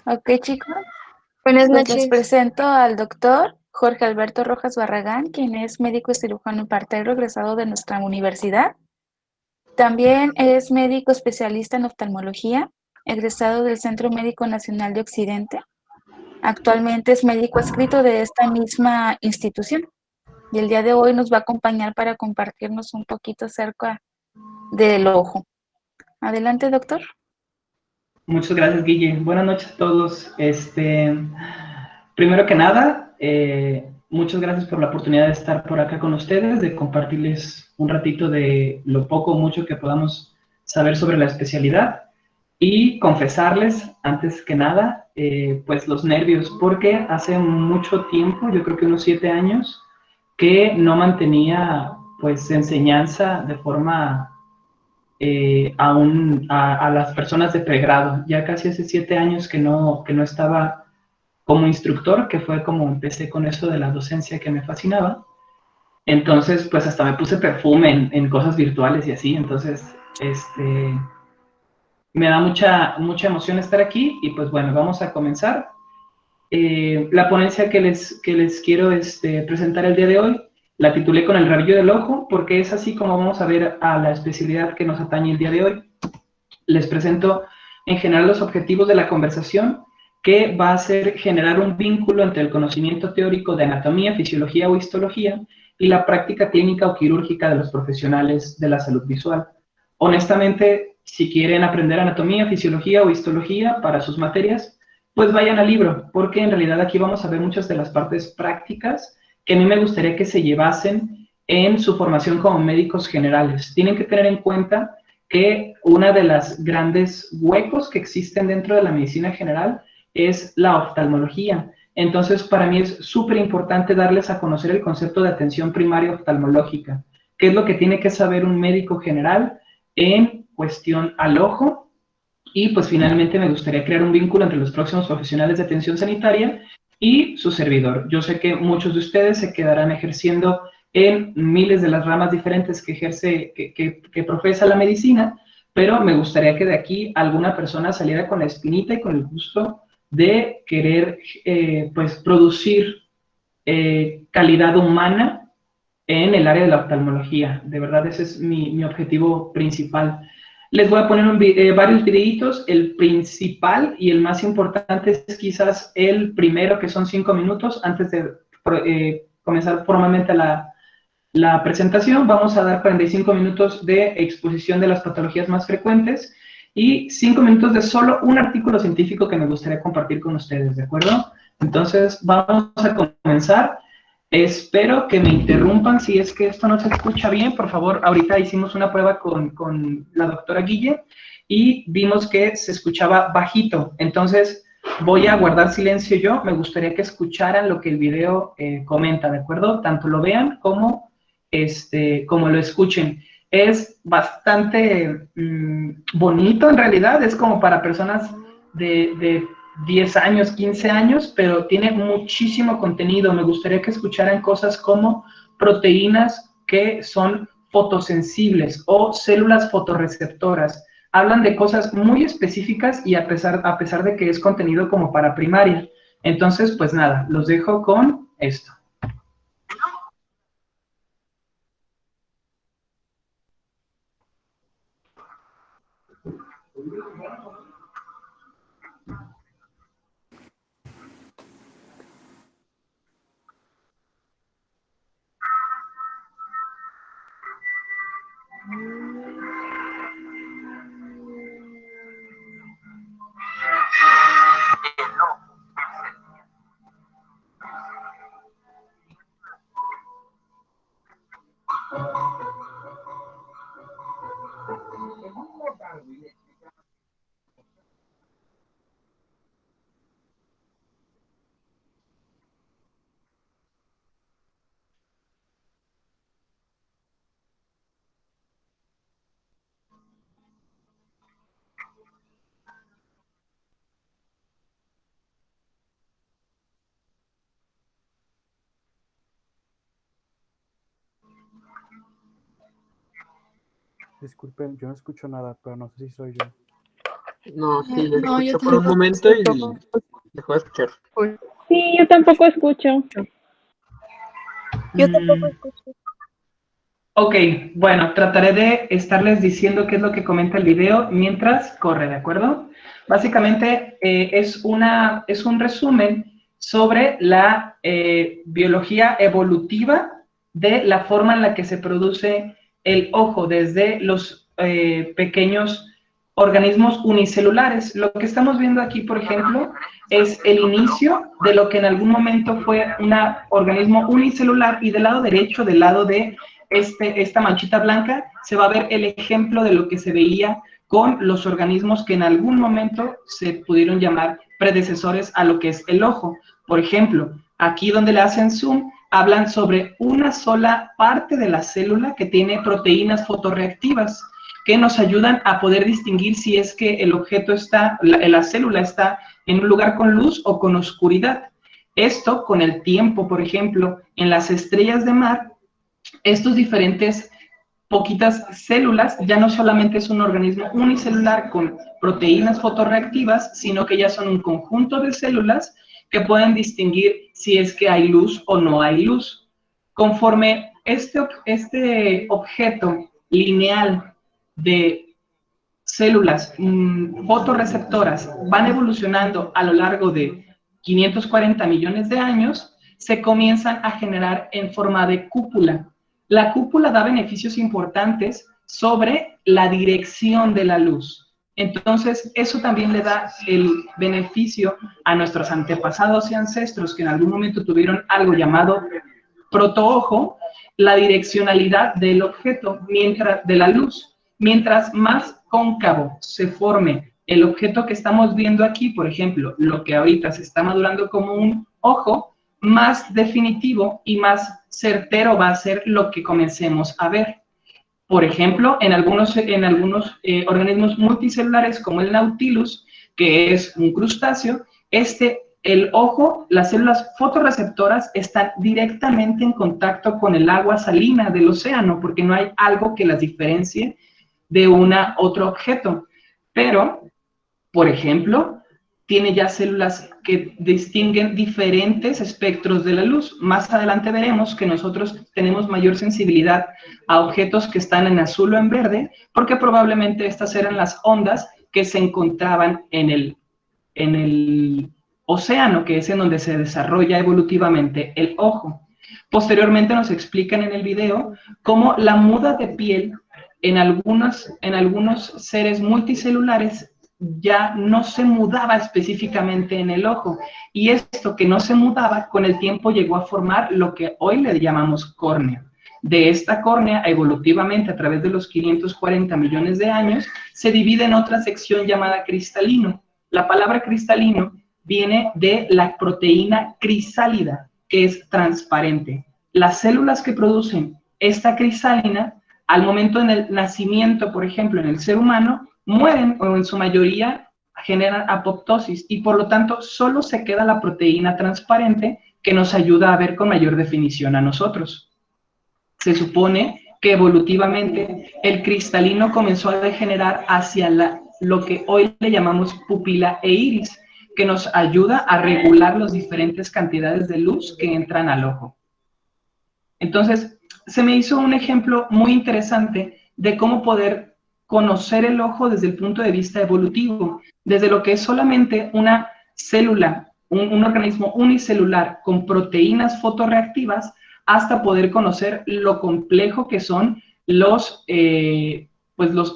Ok, chicos, Buenas pues les noches. presento al doctor Jorge Alberto Rojas Barragán, quien es médico cirujano partero egresado de nuestra universidad. También es médico especialista en oftalmología, egresado del Centro Médico Nacional de Occidente. Actualmente es médico adscrito de esta misma institución y el día de hoy nos va a acompañar para compartirnos un poquito acerca del ojo. Adelante, doctor. Muchas gracias, Guille. Buenas noches a todos. Primero que nada, muchas gracias por la oportunidad de estar por acá con ustedes, de compartirles un ratito de lo poco o mucho que podamos saber sobre la especialidad y confesarles, antes que nada, pues los nervios, porque hace mucho tiempo, yo creo que unos 7 años, que no mantenía pues enseñanza de forma a las personas de pregrado. Ya casi hace 7 años que no estaba como instructor, que fue como empecé con eso de la docencia que me fascinaba. Entonces, pues hasta me puse perfume en cosas virtuales y así. Entonces, me da mucha emoción estar aquí y pues bueno, vamos a comenzar. La ponencia que les quiero presentar el día de hoy la titulé con el rabillo del ojo porque es así como vamos a ver a la especialidad que nos atañe el día de hoy. Les presento en general los objetivos de la conversación, que va a ser generar un vínculo entre el conocimiento teórico de anatomía, fisiología o histología y la práctica clínica o quirúrgica de los profesionales de la salud visual. Honestamente, si quieren aprender anatomía, fisiología o histología para sus materias, pues vayan al libro, porque en realidad aquí vamos a ver muchas de las partes prácticas que a mí me gustaría que se llevasen en su formación como médicos generales. Tienen que tener en cuenta que una de las grandes huecos que existen dentro de la medicina general es la oftalmología. Entonces, para mí es súper importante darles a conocer el concepto de atención primaria oftalmológica, qué es lo que tiene que saber un médico general en cuestión al ojo. Y pues finalmente me gustaría crear un vínculo entre los próximos profesionales de atención sanitaria y su servidor. Yo sé que muchos de ustedes se quedarán ejerciendo en miles de las ramas diferentes que ejerce, que profesa la medicina, pero me gustaría que de aquí alguna persona saliera con la espinita y con el gusto de querer pues producir calidad humana en el área de la oftalmología. De verdad, ese es mi objetivo principal. Les voy a poner varios videitos. El principal y el más importante es quizás el primero, que son 5 minutos antes de comenzar formalmente la presentación. Vamos a dar 45 minutos de exposición de las patologías más frecuentes y 5 minutos de solo un artículo científico que me gustaría compartir con ustedes, ¿de acuerdo? Entonces, vamos a comenzar. Espero que me interrumpan si es que esto no se escucha bien. Por favor, ahorita hicimos una prueba con la doctora Guille y vimos que se escuchaba bajito. Entonces, voy a guardar silencio yo. Me gustaría que escucharan lo que el video comenta, ¿de acuerdo? Tanto lo vean como lo escuchen. Es bastante bonito en realidad, es como para personas de 10 años, 15 años, pero tiene muchísimo contenido. Me gustaría que escucharan cosas como proteínas que son fotosensibles o células fotorreceptoras. Hablan de cosas muy específicas y a pesar de que es contenido como para primaria. Entonces, pues nada, los dejo con esto. Disculpen, yo no escucho nada, pero no sé si soy yo. No, sí, ya No, yo escuché por un tampoco momento y escucho. dejó de escuchar. Sí, yo tampoco escucho. Yo tampoco Mm, escucho. ok, bueno, trataré de estarles diciendo qué es lo que comenta el video mientras corre, ¿de acuerdo? Básicamente es un resumen sobre la biología evolutiva de la forma en la que se produce el ojo desde los pequeños organismos unicelulares. Lo que estamos viendo aquí, por ejemplo, es el inicio de lo que en algún momento fue un organismo unicelular, y del lado derecho, del lado de esta manchita blanca, se va a ver el ejemplo de lo que se veía con los organismos que en algún momento se pudieron llamar predecesores a lo que es el ojo. Por ejemplo, aquí donde le hacen zoom, hablan sobre una sola parte de la célula que tiene proteínas fotorreactivas que nos ayudan a poder distinguir si es que el objeto está, la célula está en un lugar con luz o con oscuridad. Esto con el tiempo, por ejemplo, en las estrellas de mar, estos diferentes poquitas células ya no solamente es un organismo unicelular con proteínas fotorreactivas, sino que ya son un conjunto de células que pueden distinguir si es que hay luz o no hay luz. Conforme este objeto lineal de células fotorreceptoras van evolucionando a lo largo de 540 millones de años, se comienzan a generar en forma de cúpula. La cúpula da beneficios importantes sobre la dirección de la luz. Entonces, eso también le da el beneficio a nuestros antepasados y ancestros que en algún momento tuvieron algo llamado protoojo, la direccionalidad del objeto de la luz. Mientras más cóncavo se forme el objeto que estamos viendo aquí, por ejemplo, lo que ahorita se está madurando como un ojo, más definitivo y más certero va a ser lo que comencemos a ver. Por ejemplo, en algunos organismos multicelulares como el Nautilus, que es un crustáceo, el ojo, las células fotorreceptoras están directamente en contacto con el agua salina del océano, porque no hay algo que las diferencie de otro objeto. Pero, por ejemplo, tiene ya células que distinguen diferentes espectros de la luz. Más adelante veremos que nosotros tenemos mayor sensibilidad a objetos que están en azul o en verde, porque probablemente estas eran las ondas que se encontraban en el océano, que es en donde se desarrolla evolutivamente el ojo. Posteriormente nos explican en el video cómo la muda de piel en algunos seres multicelulares ya no se mudaba específicamente en el ojo, y esto que no se mudaba con el tiempo llegó a formar lo que hoy le llamamos córnea. De esta córnea, evolutivamente a través de los 540 millones de años, se divide en otra sección llamada cristalino. La palabra cristalino viene de la proteína crisálida, que es transparente. Las células que producen esta crisálina, al momento en el nacimiento, por ejemplo, en el ser humano, mueren o en su mayoría generan apoptosis, y por lo tanto solo se queda la proteína transparente que nos ayuda a ver con mayor definición a nosotros. Se supone que evolutivamente el cristalino comenzó a degenerar hacia lo que hoy le llamamos pupila e iris, que nos ayuda a regular las diferentes cantidades de luz que entran al ojo. Entonces, se me hizo un ejemplo muy interesante de cómo poder conocer el ojo desde el punto de vista evolutivo, desde lo que es solamente una célula, un organismo unicelular con proteínas fotorreactivas, hasta poder conocer lo complejo que son los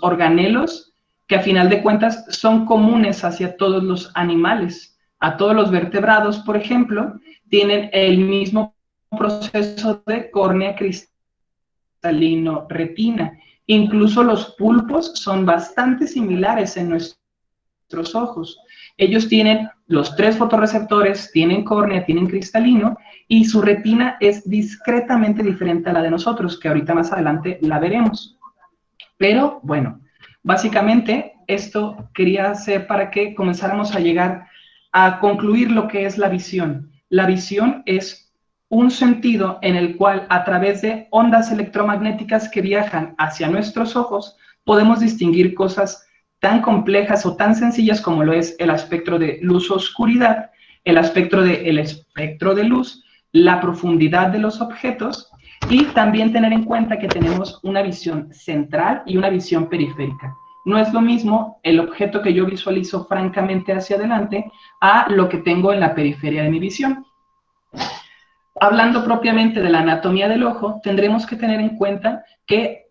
organelos, que a final de cuentas son comunes hacia todos los animales. A todos los vertebrados, por ejemplo, tienen el mismo proceso de córnea cristalino retina. Incluso los pulpos son bastante similares en nuestros ojos. Ellos tienen los 3 fotorreceptores, tienen córnea, tienen cristalino, y su retina es discretamente diferente a la de nosotros, que ahorita más adelante la veremos. Pero bueno, básicamente esto quería hacer para que comenzáramos a llegar a concluir lo que es la visión. La visión es un sentido en el cual, a través de ondas electromagnéticas que viajan hacia nuestros ojos, podemos distinguir cosas tan complejas o tan sencillas como lo es el espectro de luz-oscuridad, el espectro de luz, la profundidad de los objetos, y también tener en cuenta que tenemos una visión central y una visión periférica. No es lo mismo el objeto que yo visualizo francamente hacia adelante a lo que tengo en la periferia de mi visión. Hablando propiamente de la anatomía del ojo, tendremos que tener en cuenta que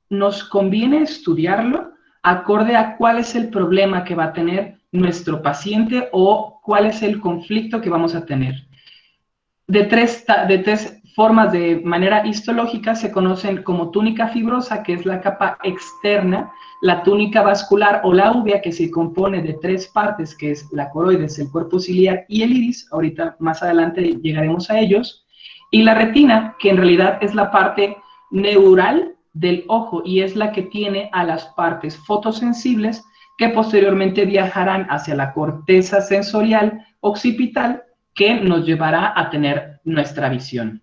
nos conviene estudiarlo acorde a cuál es el problema que va a tener nuestro paciente o cuál es el conflicto que vamos a tener. De tres formas de manera histológica se conocen como túnica fibrosa, que es la capa externa, la túnica vascular o la uvea, que se compone de 3 partes, que es la coroides, el cuerpo ciliar y el iris. Ahorita más adelante llegaremos a ellos. Y la retina, que en realidad es la parte neural del ojo y es la que tiene a las partes fotosensibles que posteriormente viajarán hacia la corteza sensorial occipital, que nos llevará a tener nuestra visión.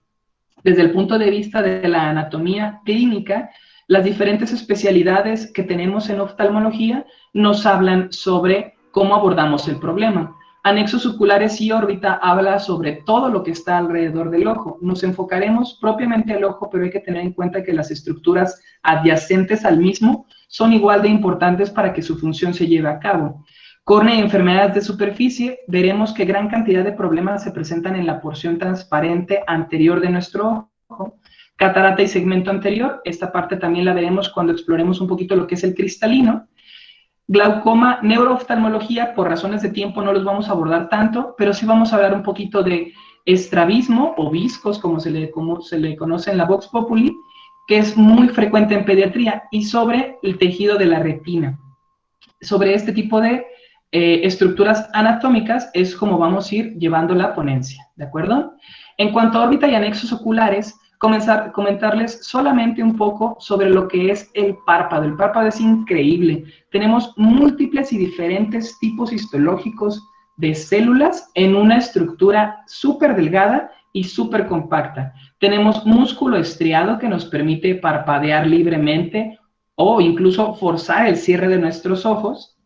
Desde el punto de vista de la anatomía clínica, las diferentes especialidades que tenemos en oftalmología nos hablan sobre cómo abordamos el problema. Anexos oculares y órbita habla sobre todo lo que está alrededor del ojo. Nos enfocaremos propiamente al ojo, pero hay que tener en cuenta que las estructuras adyacentes al mismo son igual de importantes para que su función se lleve a cabo. Córnea y enfermedades de superficie, veremos que gran cantidad de problemas se presentan en la porción transparente anterior de nuestro ojo. Catarata y segmento anterior, esta parte también la veremos cuando exploremos un poquito lo que es el cristalino. Glaucoma, neurooftalmología, por razones de tiempo no los vamos a abordar tanto, pero sí vamos a hablar un poquito de estrabismo o viscos, como se le conoce en la Vox Populi, que es muy frecuente en pediatría, y sobre el tejido de la retina. Sobre este tipo de estructuras anatómicas es como vamos a ir llevando la ponencia, ¿de acuerdo? En cuanto a órbita y anexos oculares, comentarles solamente un poco sobre lo que es el párpado. El párpado es increíble. Tenemos múltiples y diferentes tipos histológicos de células en una estructura súper delgada y súper compacta. Tenemos músculo estriado que nos permite parpadear libremente o incluso forzar el cierre de nuestros ojos.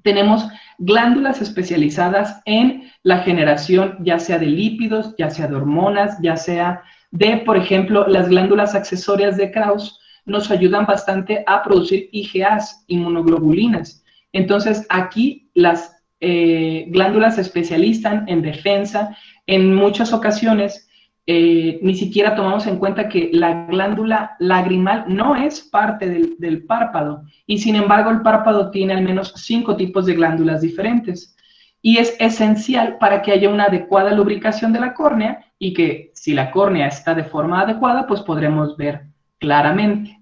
Tenemos glándulas especializadas en la generación ya sea de lípidos, ya sea de hormonas, ya sea de, por ejemplo, las glándulas accesorias de Krauss nos ayudan bastante a producir IgAs, inmunoglobulinas. Entonces, aquí las glándulas se especializan en defensa. En muchas ocasiones, ni siquiera tomamos en cuenta que la glándula lagrimal no es parte del párpado, y sin embargo el párpado tiene al menos 5 tipos de glándulas diferentes, y es esencial para que haya una adecuada lubricación de la córnea, y que si la córnea está de forma adecuada, pues podremos ver claramente.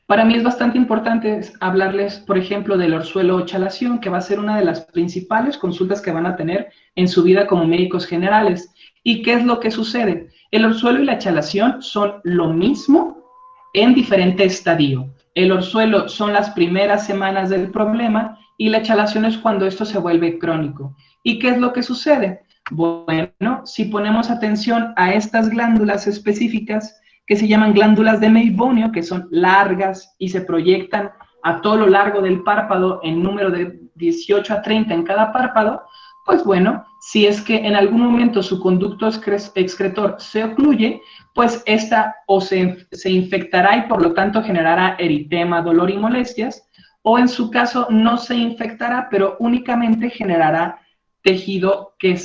Para mí es bastante importante hablarles, por ejemplo, del orzuelo o chalación, que va a ser una de las principales consultas que van a tener en su vida como médicos generales. ¿Y qué es lo que sucede? El orzuelo y la chalación son lo mismo en diferente estadio. El orzuelo son las primeras semanas del problema y la chalación es cuando esto se vuelve crónico. ¿Y qué es lo que sucede? Bueno, si ponemos atención a estas glándulas específicas que se llaman glándulas de Meibonio, que son largas y se proyectan a todo lo largo del párpado en número de 18 a 30 en cada párpado, pues bueno, si es que en algún momento su conducto excretor se ocluye, pues esta o se infectará y por lo tanto generará eritema, dolor y molestias, o en su caso no se infectará, pero únicamente generará tejido que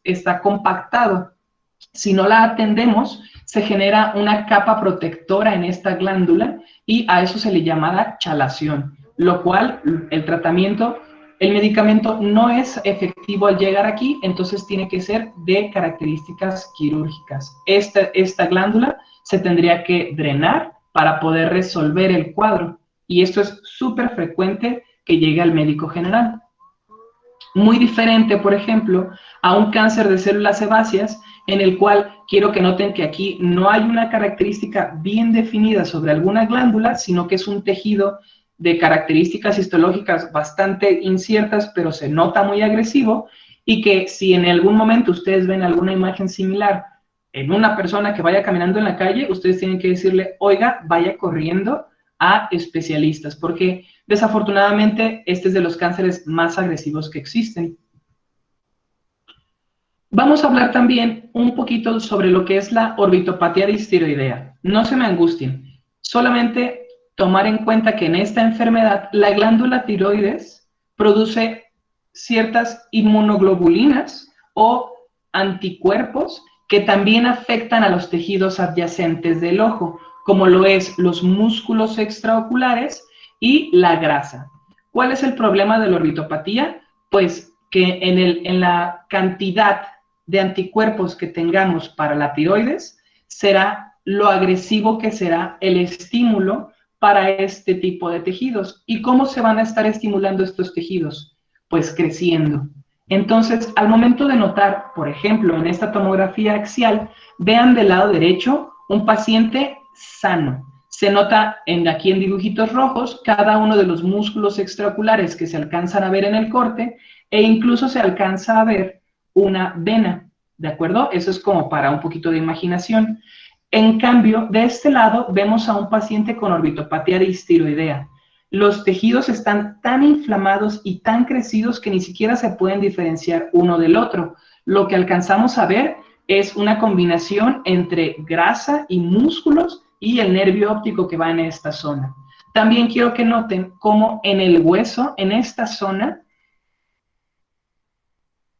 está compactado. Si no la atendemos, se genera una capa protectora en esta glándula y a eso se le llama chalación, lo cual el medicamento no es efectivo al llegar aquí, entonces tiene que ser de características quirúrgicas. Esta glándula se tendría que drenar para poder resolver el cuadro, y esto es súper frecuente que llegue al médico general. Muy diferente, por ejemplo, a un cáncer de células sebáceas, en el cual quiero que noten que aquí no hay una característica bien definida sobre alguna glándula, sino que es un tejido de características histológicas bastante inciertas, pero se nota muy agresivo, y que si en algún momento ustedes ven alguna imagen similar en una persona que vaya caminando en la calle, ustedes tienen que decirle, oiga, vaya corriendo a especialistas, porque desafortunadamente este es de los cánceres más agresivos que existen. Vamos a hablar también un poquito sobre lo que es la orbitopatía distiroidea. No se me angustien, solamente tomar en cuenta que en esta enfermedad la glándula tiroides produce ciertas inmunoglobulinas o anticuerpos que también afectan a los tejidos adyacentes del ojo, como lo es los músculos extraoculares y la grasa. ¿Cuál es el problema de la orbitopatía? Pues que en la cantidad de anticuerpos que tengamos para la tiroides será lo agresivo que será el estímulo para este tipo de tejidos. ¿Y cómo se van a estar estimulando estos tejidos? Pues creciendo. Entonces, al momento de notar, por ejemplo, en esta tomografía axial, vean del lado derecho un paciente sano. Se nota aquí en dibujitos rojos cada uno de los músculos extraoculares que se alcanzan a ver en el corte e incluso se alcanza a ver una vena, ¿de acuerdo? Eso es como para un poquito de imaginación. En cambio, de este lado vemos a un paciente con orbitopatía distiroidea. Los tejidos están tan inflamados y tan crecidos que ni siquiera se pueden diferenciar uno del otro. Lo que alcanzamos a ver es una combinación entre grasa y músculos y el nervio óptico que va en esta zona. También quiero que noten cómo en el hueso, en esta zona,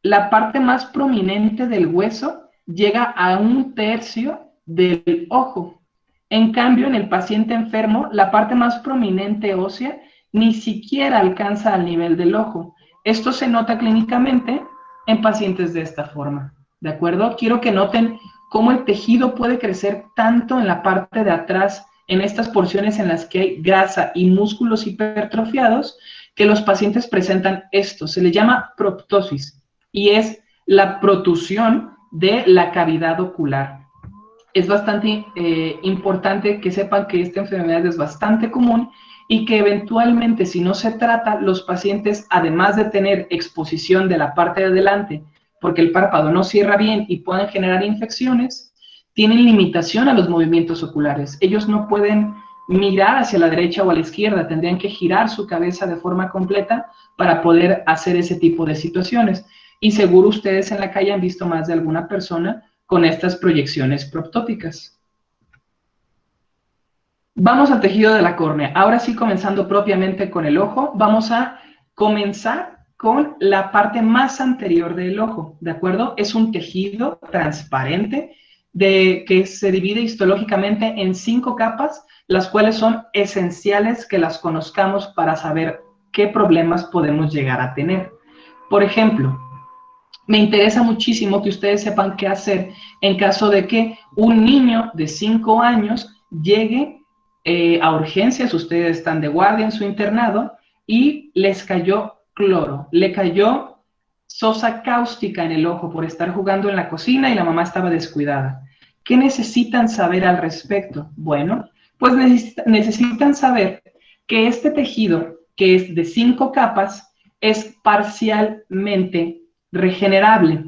la parte más prominente del hueso llega a 1/3 del ojo. En cambio, en el paciente enfermo, la parte más prominente ósea ni siquiera alcanza al nivel del ojo. Esto se nota clínicamente en pacientes de esta forma, ¿de acuerdo? Quiero que noten cómo el tejido puede crecer tanto en la parte de atrás, en estas porciones en las que hay grasa y músculos hipertrofiados, que los pacientes presentan esto. Se le llama proptosis y es la protusión de la cavidad ocular. Es bastante importante que sepan que esta enfermedad es bastante común y que eventualmente, si no se trata, los pacientes, además de tener exposición de la parte de adelante, porque el párpado no cierra bien y pueden generar infecciones, tienen limitación a los movimientos oculares. Ellos no pueden mirar hacia la derecha o a la izquierda, tendrían que girar su cabeza de forma completa para poder hacer ese tipo de situaciones. Y seguro ustedes en la calle han visto más de alguna persona con estas proyecciones proptópicas. Vamos al tejido de la córnea. Ahora sí, comenzando propiamente con el ojo, vamos a comenzar con la parte más anterior del ojo, ¿de acuerdo? Es un tejido transparente que se divide histológicamente en 5 capas, las cuales son esenciales que las conozcamos para saber qué problemas podemos llegar a tener. Por ejemplo, me interesa muchísimo que ustedes sepan qué hacer en caso de que un niño de 5 años llegue a urgencias, ustedes están de guardia en su internado y les cayó cloro, le cayó sosa cáustica en el ojo por estar jugando en la cocina y la mamá estaba descuidada. ¿Qué necesitan saber al respecto? Bueno, pues necesitan saber que este tejido, que es de 5 capas, es parcialmente regenerable.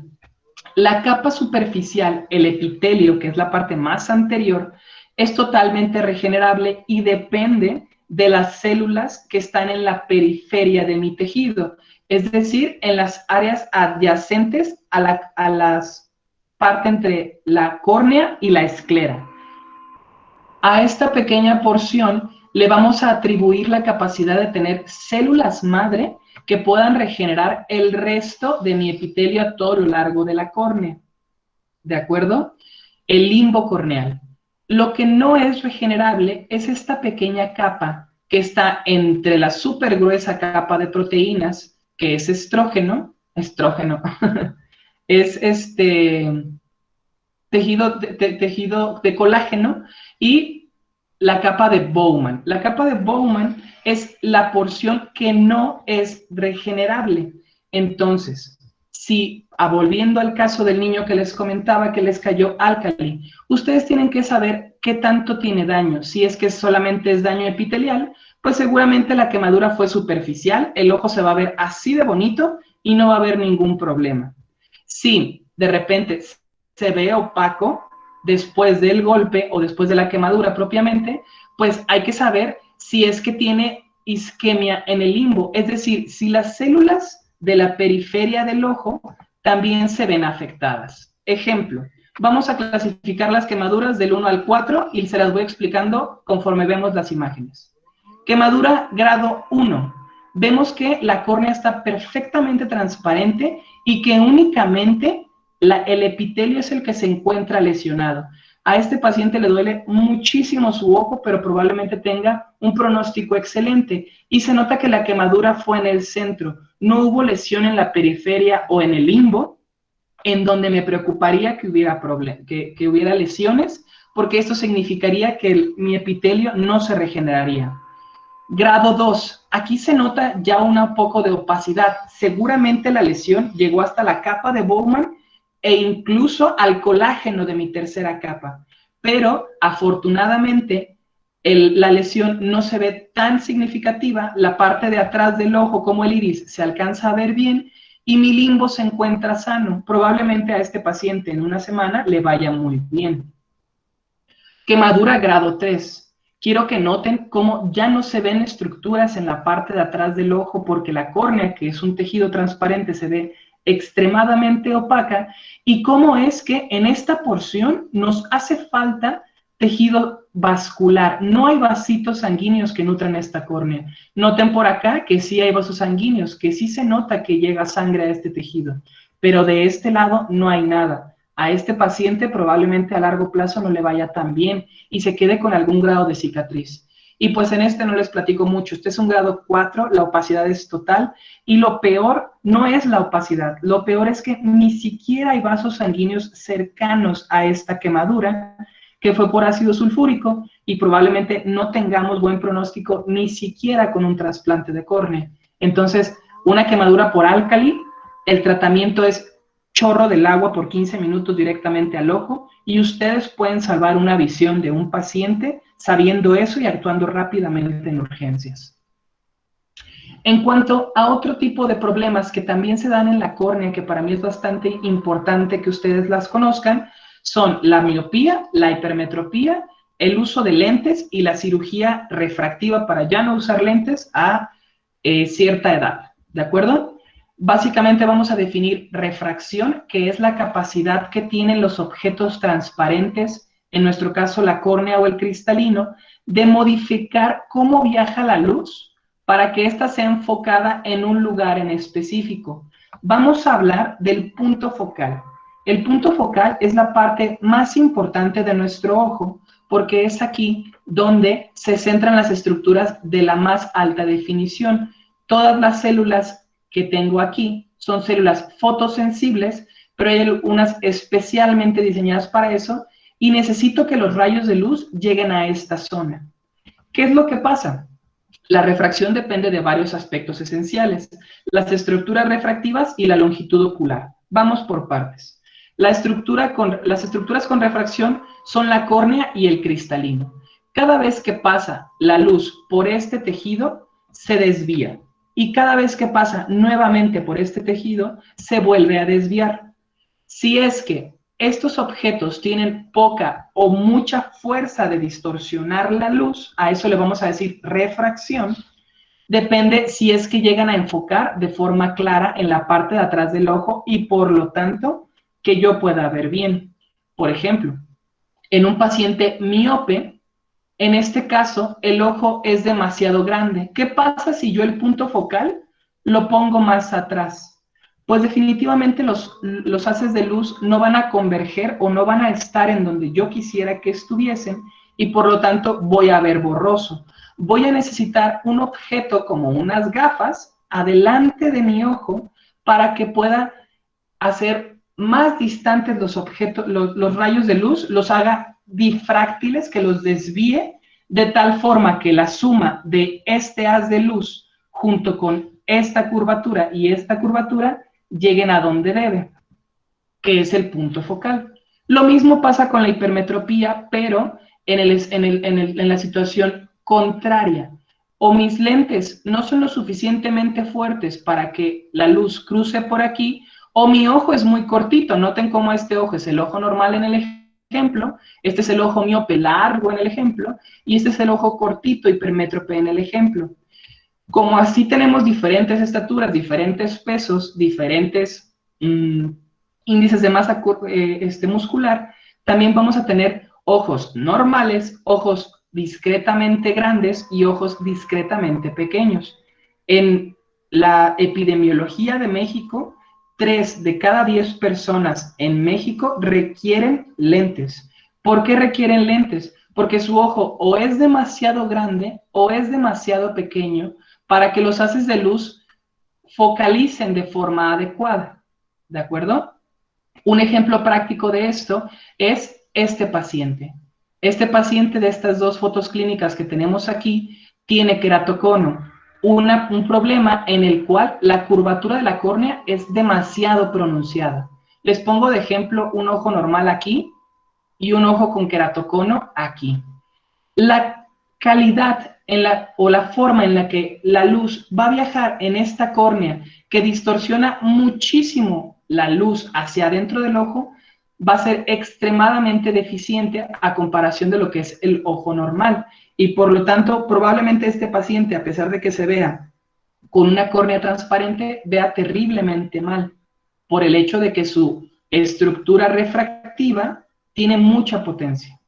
La capa superficial, el epitelio, que es la parte más anterior, es totalmente regenerable y depende de las células que están en la periferia de mi tejido, es decir, en las áreas adyacentes a la parte entre la córnea y la esclera. A esta pequeña porción le vamos a atribuir la capacidad de tener células madre que puedan regenerar el resto de mi epitelio a todo lo largo de la córnea, ¿de acuerdo? El limbo corneal. Lo que no es regenerable es esta pequeña capa que está entre la súper gruesa capa de proteínas, que es estrógeno, es tejido de colágeno, y la capa de Bowman. La capa de Bowman es la porción que no es regenerable. Entonces, si, volviendo al caso del niño que les comentaba que les cayó álcali, ustedes tienen que saber qué tanto tiene daño. Si es que solamente es daño epitelial, pues seguramente la quemadura fue superficial, el ojo se va a ver así de bonito y no va a haber ningún problema. Si de repente se ve opaco después del golpe o después de la quemadura propiamente, pues hay que saber si es que tiene isquemia en el limbo, es decir, si las células de la periferia del ojo también se ven afectadas. Ejemplo, vamos a clasificar las quemaduras del 1 al 4 y se las voy explicando conforme vemos las imágenes. Quemadura grado 1. Vemos que la córnea está perfectamente transparente y que únicamente el epitelio es el que se encuentra lesionado. A este paciente le duele muchísimo su ojo, pero probablemente tenga un pronóstico excelente. Y se nota que la quemadura fue en el centro. No hubo lesión en la periferia o en el limbo, en donde me preocuparía que hubiera lesiones, porque esto significaría que mi epitelio no se regeneraría. Grado 2. Aquí se nota ya un poco de opacidad. Seguramente la lesión llegó hasta la capa de Bowman e incluso al colágeno de mi tercera capa. Pero, afortunadamente, la lesión no se ve tan significativa. La parte de atrás del ojo, como el iris, se alcanza a ver bien y mi limbo se encuentra sano. Probablemente a este paciente en una semana le vaya muy bien. Quemadura grado 3. Quiero que noten cómo ya no se ven estructuras en la parte de atrás del ojo porque la córnea, que es un tejido transparente, se ve extremadamente opaca y cómo es que en esta porción nos hace falta tejido vascular. No hay vasitos sanguíneos que nutran esta córnea. Noten por acá que sí hay vasos sanguíneos, que sí se nota que llega sangre a este tejido, pero de este lado no hay nada. A este paciente probablemente a largo plazo no le vaya tan bien y se quede con algún grado de cicatriz. Y pues en este no les platico mucho. Este es un grado 4, la opacidad es total y lo peor no es la opacidad. Lo peor es que ni siquiera hay vasos sanguíneos cercanos a esta quemadura, que fue por ácido sulfúrico y probablemente no tengamos buen pronóstico ni siquiera con un trasplante de córnea. Entonces, una quemadura por álcali, el tratamiento es chorro del agua por 15 minutos directamente al ojo y ustedes pueden salvar una visión de un paciente sabiendo eso y actuando rápidamente en urgencias. En cuanto a otro tipo de problemas que también se dan en la córnea, que para mí es bastante importante que ustedes las conozcan, son la miopía, la hipermetropía, el uso de lentes y la cirugía refractiva para ya no usar lentes a cierta edad, ¿de acuerdo? Básicamente vamos a definir refracción, que es la capacidad que tienen los objetos transparentes, en nuestro caso la córnea o el cristalino, de modificar cómo viaja la luz para que ésta sea enfocada en un lugar en específico. Vamos a hablar del punto focal. El punto focal es la parte más importante de nuestro ojo, porque es aquí donde se centran las estructuras de la más alta definición. Todas las células que tengo aquí son células fotosensibles, pero hay unas especialmente diseñadas para eso y necesito que los rayos de luz lleguen a esta zona. ¿Qué es lo que pasa? La refracción depende de varios aspectos esenciales, las estructuras refractivas y la longitud ocular. Vamos por partes. Las estructuras con refracción son la córnea y el cristalino. Cada vez que pasa la luz por este tejido, se desvía. Y cada vez que pasa nuevamente por este tejido, se vuelve a desviar. Si es que estos objetos tienen poca o mucha fuerza de distorsionar la luz, a eso le vamos a decir refracción, depende si es que llegan a enfocar de forma clara en la parte de atrás del ojo y por lo tanto que yo pueda ver bien. Por ejemplo, en un paciente miope, en este caso, el ojo es demasiado grande. ¿Qué pasa si yo el punto focal lo pongo más atrás? Pues definitivamente los haces de luz no van a converger o no van a estar en donde yo quisiera que estuviesen y por lo tanto voy a ver borroso. Voy a necesitar un objeto como unas gafas adelante de mi ojo para que pueda hacer más distantes los objetos, los rayos de luz, los haga difráctiles, que los desvíe de tal forma que la suma de este haz de luz junto con esta curvatura y esta curvatura lleguen a donde debe, que es el punto focal. Lo mismo pasa con la hipermetropía, pero en la situación contraria. O mis lentes no son lo suficientemente fuertes para que la luz cruce por aquí, o mi ojo es muy cortito. Noten cómo este ojo es el ojo normal en el ejemplo, este es el ojo miope largo en el ejemplo, y este es el ojo cortito hipermétrope en el ejemplo. Como así tenemos diferentes estaturas, diferentes pesos, diferentes índices de masa muscular, también vamos a tener ojos normales, ojos discretamente grandes y ojos discretamente pequeños. En la epidemiología de México, 3 de cada 10 personas en México requieren lentes. ¿Por qué requieren lentes? Porque su ojo o es demasiado grande o es demasiado pequeño para que los haces de luz focalicen de forma adecuada. ¿De acuerdo? Un ejemplo práctico de esto es este paciente. Este paciente de estas 2 fotos clínicas que tenemos aquí tiene queratocono, un problema en el cual la curvatura de la córnea es demasiado pronunciada. Les pongo de ejemplo un ojo normal aquí y un ojo con queratocono aquí. La calidad o la forma en la que la luz va a viajar en esta córnea, que distorsiona muchísimo la luz hacia adentro del ojo, va a ser extremadamente deficiente a comparación de lo que es el ojo normal. Y por lo tanto, probablemente este paciente, a pesar de que se vea con una córnea transparente, vea terriblemente mal, por el hecho de que su estructura refractiva tiene mucha potencia.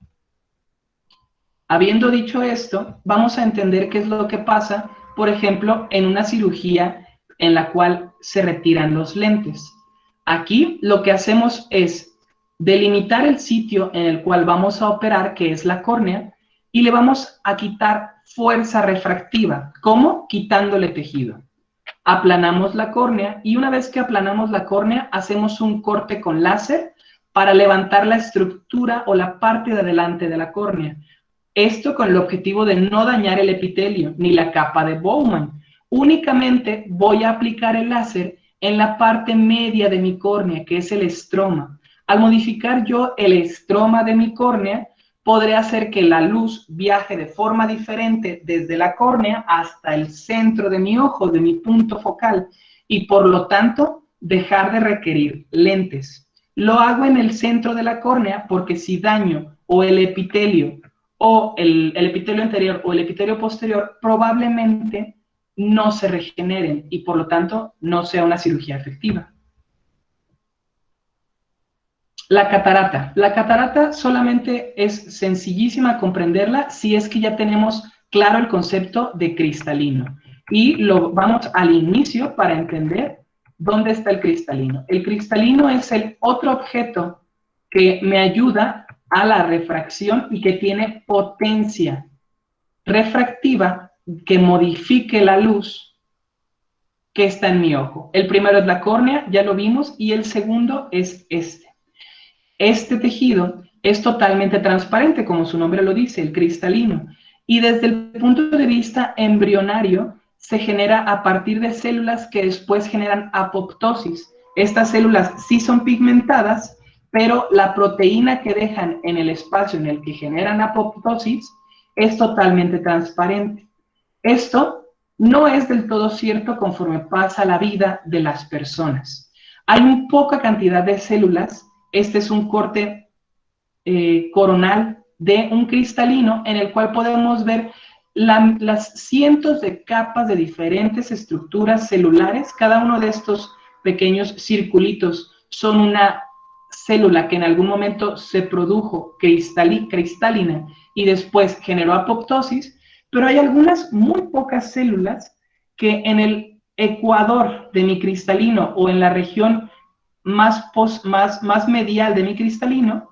Habiendo dicho esto, vamos a entender qué es lo que pasa, por ejemplo, en una cirugía en la cual se retiran los lentes. Aquí lo que hacemos es delimitar el sitio en el cual vamos a operar, que es la córnea, y le vamos a quitar fuerza refractiva. ¿Cómo? Quitándole tejido. Aplanamos la córnea y una vez que aplanamos la córnea, hacemos un corte con láser para levantar la estructura o la parte de adelante de la córnea. Esto con el objetivo de no dañar el epitelio ni la capa de Bowman. Únicamente voy a aplicar el láser en la parte media de mi córnea, que es el estroma. Al modificar yo el estroma de mi córnea, podré hacer que la luz viaje de forma diferente desde la córnea hasta el centro de mi ojo, de mi punto focal, y por lo tanto dejar de requerir lentes. Lo hago en el centro de la córnea porque si daño o el epitelio o el epitelio anterior o el epitelio posterior, probablemente no se regeneren y por lo tanto no sea una cirugía efectiva. La catarata. La catarata solamente es sencillísima comprenderla si es que ya tenemos claro el concepto de cristalino. Y lo vamos al inicio para entender dónde está el cristalino. El cristalino es el otro objeto que me ayuda a la refracción y que tiene potencia refractiva que modifique la luz que está en mi ojo. El primero es la córnea, ya lo vimos, y el segundo es este. Este tejido es totalmente transparente, como su nombre lo dice, el cristalino, y desde el punto de vista embrionario se genera a partir de células que después generan apoptosis. Estas células sí son pigmentadas, pero la proteína que dejan en el espacio en el que generan apoptosis es totalmente transparente. Esto no es del todo cierto conforme pasa la vida de las personas. Hay muy poca cantidad de células. Este es un corte coronal de un cristalino en el cual podemos ver las cientos de capas de diferentes estructuras celulares. Cada uno de estos pequeños circulitos son una célula que en algún momento se produjo cristalina y después generó apoptosis, pero hay algunas muy pocas células que en el ecuador de mi cristalino o en la región más medial de mi cristalino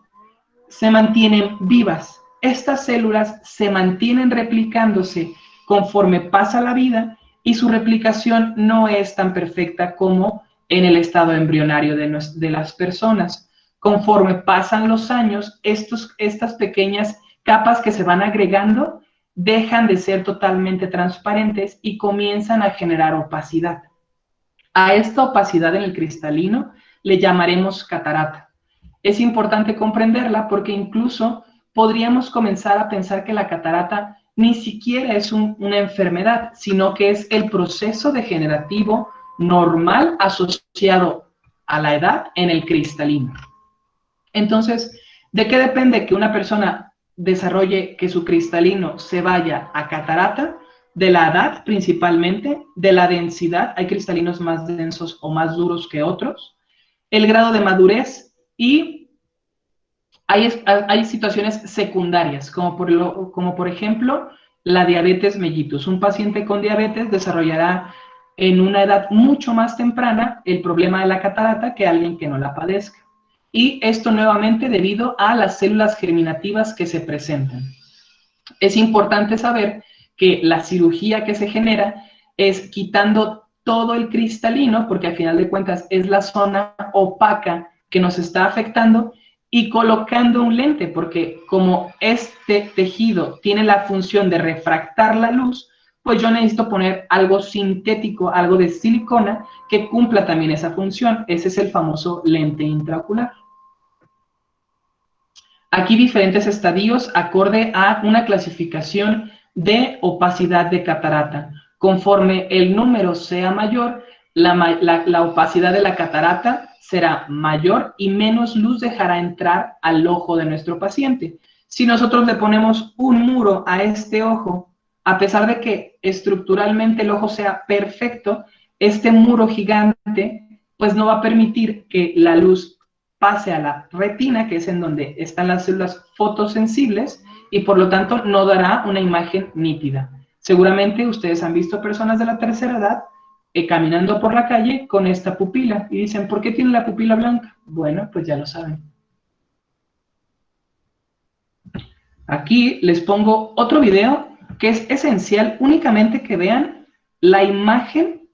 se mantienen vivas. Estas células se mantienen replicándose conforme pasa la vida y su replicación no es tan perfecta como en el estado embrionario de las personas. Conforme pasan los años, estas pequeñas capas que se van agregando dejan de ser totalmente transparentes y comienzan a generar opacidad. A esta opacidad en el cristalino le llamaremos catarata. Es importante comprenderla porque incluso podríamos comenzar a pensar que la catarata ni siquiera es una enfermedad, sino que es el proceso degenerativo normal asociado a la edad en el cristalino. Entonces, ¿De qué depende que una persona desarrolle que su cristalino se vaya a catarata? De la edad principalmente, de la densidad, hay cristalinos más densos o más duros que otros, el grado de madurez y hay situaciones secundarias, como por ejemplo la diabetes mellitus. Un paciente con diabetes desarrollará en una edad mucho más temprana el problema de la catarata que alguien que no la padezca. Y esto nuevamente debido a las células germinativas que se presentan. Es importante saber que la cirugía que se genera es quitando todo el cristalino, porque al final de cuentas es la zona opaca que nos está afectando, y colocando un lente, porque como este tejido tiene la función de refractar la luz, pues yo necesito poner algo sintético, algo de silicona, que cumpla también esa función. Ese es el famoso lente intraocular. Aquí diferentes estadios acorde a una clasificación de opacidad de catarata. Conforme el número sea mayor, la opacidad de la catarata será mayor y menos luz dejará entrar al ojo de nuestro paciente. Si nosotros le ponemos un muro a este ojo, a pesar de que estructuralmente el ojo sea perfecto, este muro gigante pues no va a permitir que la luz pase a la retina, que es en donde están las células fotosensibles, y por lo tanto no dará una imagen nítida. Seguramente ustedes han visto personas de la tercera edad caminando por la calle con esta pupila y dicen, ¿por qué tiene la pupila blanca? Bueno, pues ya lo saben. Aquí les pongo otro video que es esencial únicamente que vean la imagen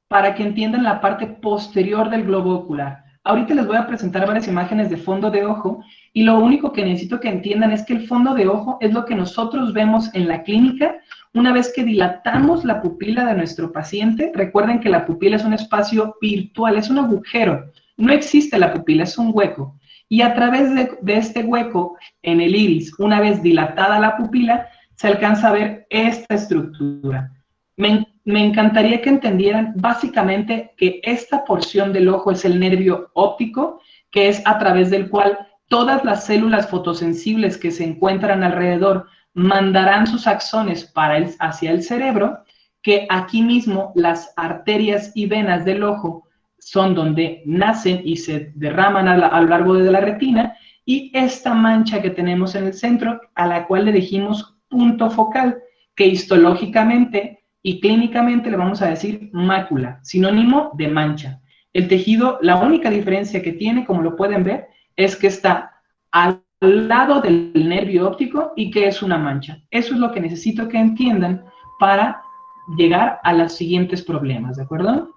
para que entiendan la parte posterior del globo ocular. Ahorita les voy a presentar varias imágenes de fondo de ojo y lo único que necesito que entiendan es que el fondo de ojo es lo que nosotros vemos en la clínica una vez que dilatamos la pupila de nuestro paciente. Recuerden que la pupila es un espacio virtual, es un agujero. No existe la pupila, es un hueco. Y a través de este hueco en el iris, una vez dilatada la pupila, se alcanza a ver esta estructura. Me encantaría que entendieran básicamente que esta porción del ojo es el nervio óptico, que es a través del cual todas las células fotosensibles que se encuentran alrededor mandarán sus axones hacia el cerebro, que aquí mismo las arterias y venas del ojo son donde nacen y se derraman a lo largo de la retina, y esta mancha que tenemos en el centro, a la cual le dijimos punto focal, que histológicamente y clínicamente le vamos a decir mácula, sinónimo de mancha. El tejido, la única diferencia que tiene, como lo pueden ver, es que está al lado del nervio óptico y que es una mancha. Eso es lo que necesito que entiendan para llegar a los siguientes problemas, ¿de acuerdo?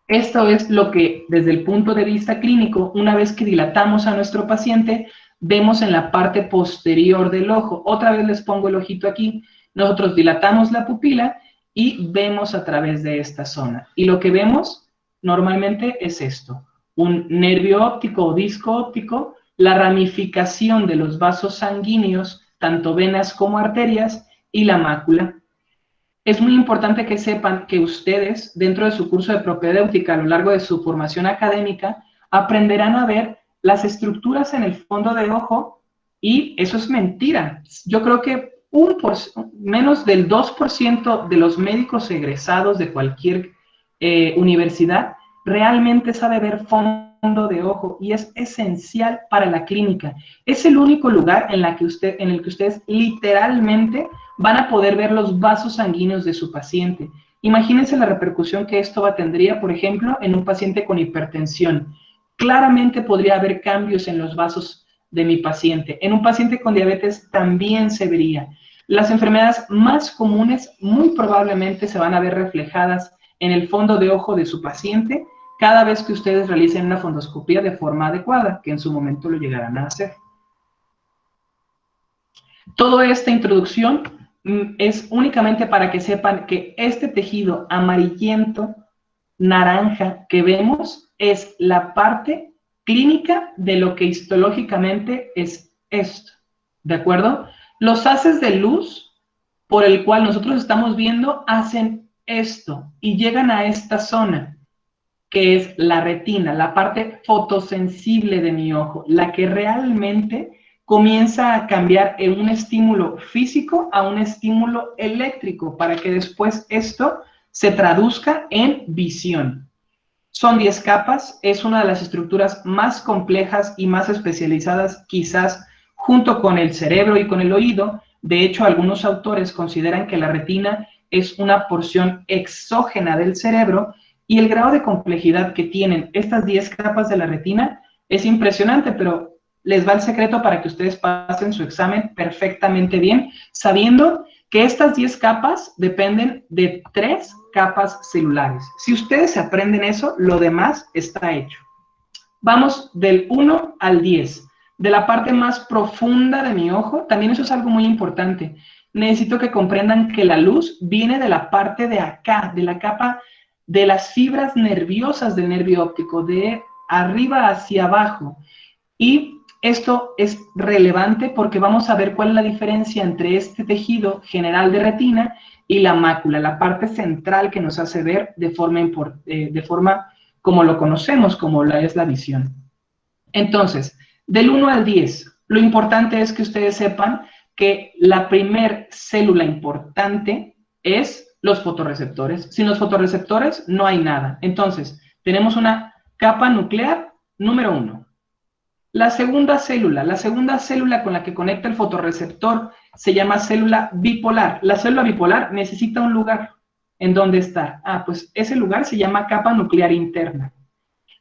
Esto es lo que, desde el punto de vista clínico, una vez que dilatamos a nuestro paciente, vemos en la parte posterior del ojo. Otra vez les pongo el ojito aquí. Nosotros dilatamos la pupila y vemos a través de esta zona. Y lo que vemos normalmente es esto: un nervio óptico o disco óptico, la ramificación de los vasos sanguíneos, tanto venas como arterias, y la mácula. Es muy importante que sepan que ustedes, dentro de su curso de propedéutica, a lo largo de su formación académica, aprenderán a ver las estructuras en el fondo de ojo, y eso es mentira. Yo creo que menos del 2% de los médicos egresados de cualquier universidad realmente sabe ver fondo de ojo, y es esencial para la clínica. Es el único lugar en el que ustedes literalmente van a poder ver los vasos sanguíneos de su paciente. Imagínense la repercusión que esto tendría, por ejemplo, en un paciente con hipertensión. Claramente podría haber cambios en los vasos de mi paciente. En un paciente con diabetes también se vería. Las enfermedades más comunes muy probablemente se van a ver reflejadas en el fondo de ojo de su paciente cada vez que ustedes realicen una fundoscopía de forma adecuada, que en su momento lo llegarán a hacer. Toda esta introducción es únicamente para que sepan que este tejido amarillento, naranja que vemos es la parte clínica de lo que histológicamente es esto, ¿de acuerdo? Los haces de luz por el cual nosotros estamos viendo hacen esto y llegan a esta zona. que es la retina, la parte fotosensible de mi ojo, la que realmente comienza a cambiar en un estímulo físico a un estímulo eléctrico para que después esto se traduzca en visión. Son 10 capas, es una de las estructuras más complejas y más especializadas, quizás junto con el cerebro y con el oído. De hecho, algunos autores consideran que la retina es una porción exógena del cerebro y el grado de complejidad que tienen estas 10 capas de la retina es impresionante, pero les va el secreto para que ustedes pasen su examen perfectamente bien, sabiendo que estas 10 capas dependen de 3 capas celulares. Si ustedes se aprenden eso, lo demás está hecho. Vamos del 1 al 10. De la parte más profunda de mi ojo, también eso es algo muy importante. Necesito que comprendan que la luz viene de la parte de acá, de la capa de las fibras nerviosas del nervio óptico, de arriba hacia abajo. Y esto es relevante porque vamos a ver cuál es la diferencia entre este tejido general de retina y la mácula, la parte central que nos hace ver de forma como lo conocemos, como es la visión. Entonces, del 1 al 10, lo importante es que ustedes sepan que la primer célula importante es los fotorreceptores. Sin los fotorreceptores no hay nada. Entonces, tenemos una capa nuclear número 1. La segunda célula con la que conecta el fotorreceptor se llama célula bipolar. La célula bipolar necesita un lugar en donde estar. Pues ese lugar se llama capa nuclear interna.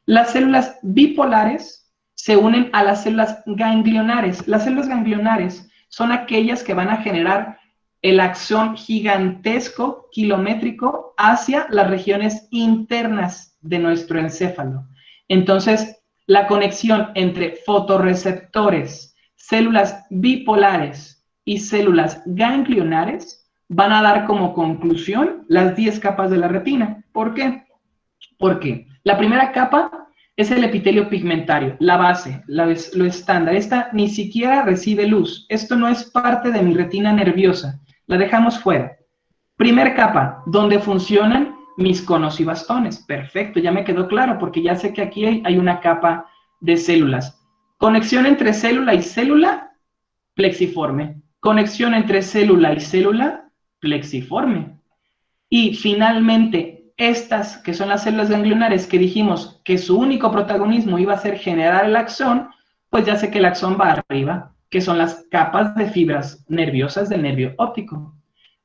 Las células bipolares se unen a las células ganglionares. Las células ganglionares son aquellas que van a generar el axón gigantesco kilométrico hacia las regiones internas de nuestro encéfalo. Entonces, la conexión entre fotorreceptores, células bipolares y células ganglionares van a dar como conclusión las 10 capas de la retina. ¿Por qué? Porque la primera capa es el epitelio pigmentario, la base, lo estándar. Esta ni siquiera recibe luz. Esto no es parte de mi retina nerviosa. La dejamos fuera. Primer capa, donde funcionan mis conos y bastones. Perfecto, ya me quedó claro porque ya sé que aquí hay una capa de células. Conexión entre célula y célula, plexiforme. Conexión entre célula y célula, plexiforme. Y finalmente, estas que son las células ganglionares que dijimos que su único protagonismo iba a ser generar el axón, pues ya sé que el axón va arriba, que son las capas de fibras nerviosas del nervio óptico.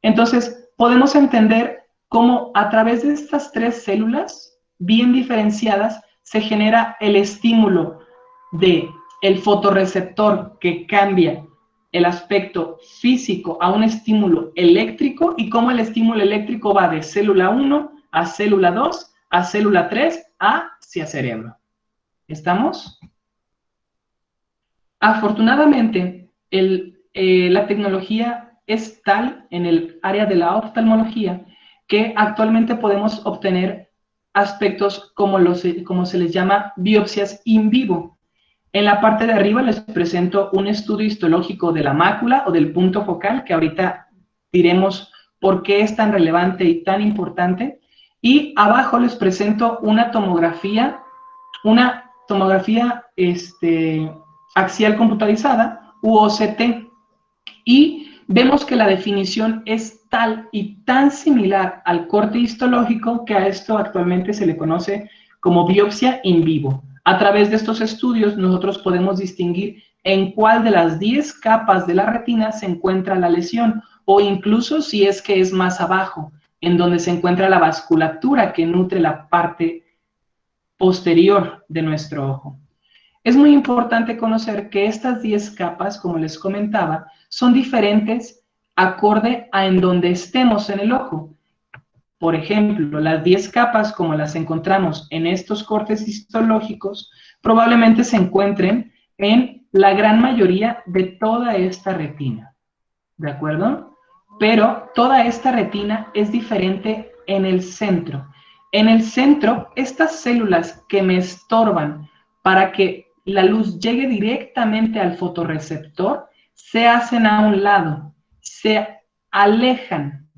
Entonces, podemos entender cómo a través de estas 3 células bien diferenciadas se genera el estímulo del fotorreceptor que cambia el aspecto físico a un estímulo eléctrico y cómo el estímulo eléctrico va de célula 1 a célula 2 a célula 3 hacia cerebro. ¿Estamos? Afortunadamente, la tecnología es tal en el área de la oftalmología que actualmente podemos obtener aspectos como se les llama biopsias in vivo. En la parte de arriba les presento un estudio histológico de la mácula o del punto focal, que ahorita diremos por qué es tan relevante y tan importante. Y abajo les presento una tomografía axial computarizada, UOCT, y vemos que la definición es tal y tan similar al corte histológico que a esto actualmente se le conoce como biopsia in vivo. A través de estos estudios nosotros podemos distinguir en cuál de las 10 capas de la retina se encuentra la lesión, o incluso si es que es más abajo, en donde se encuentra la vasculatura que nutre la parte posterior de nuestro ojo. Es muy importante conocer que estas 10 capas, como les comentaba, son diferentes acorde a en donde estemos en el ojo. Por ejemplo, las 10 capas, como las encontramos en estos cortes histológicos, probablemente se encuentren en la gran mayoría de toda esta retina. ¿De acuerdo? Pero toda esta retina es diferente en el centro. En el centro, estas células que me estorban para que la luz llegue directamente al fotorreceptor, se hacen a un lado, se alejan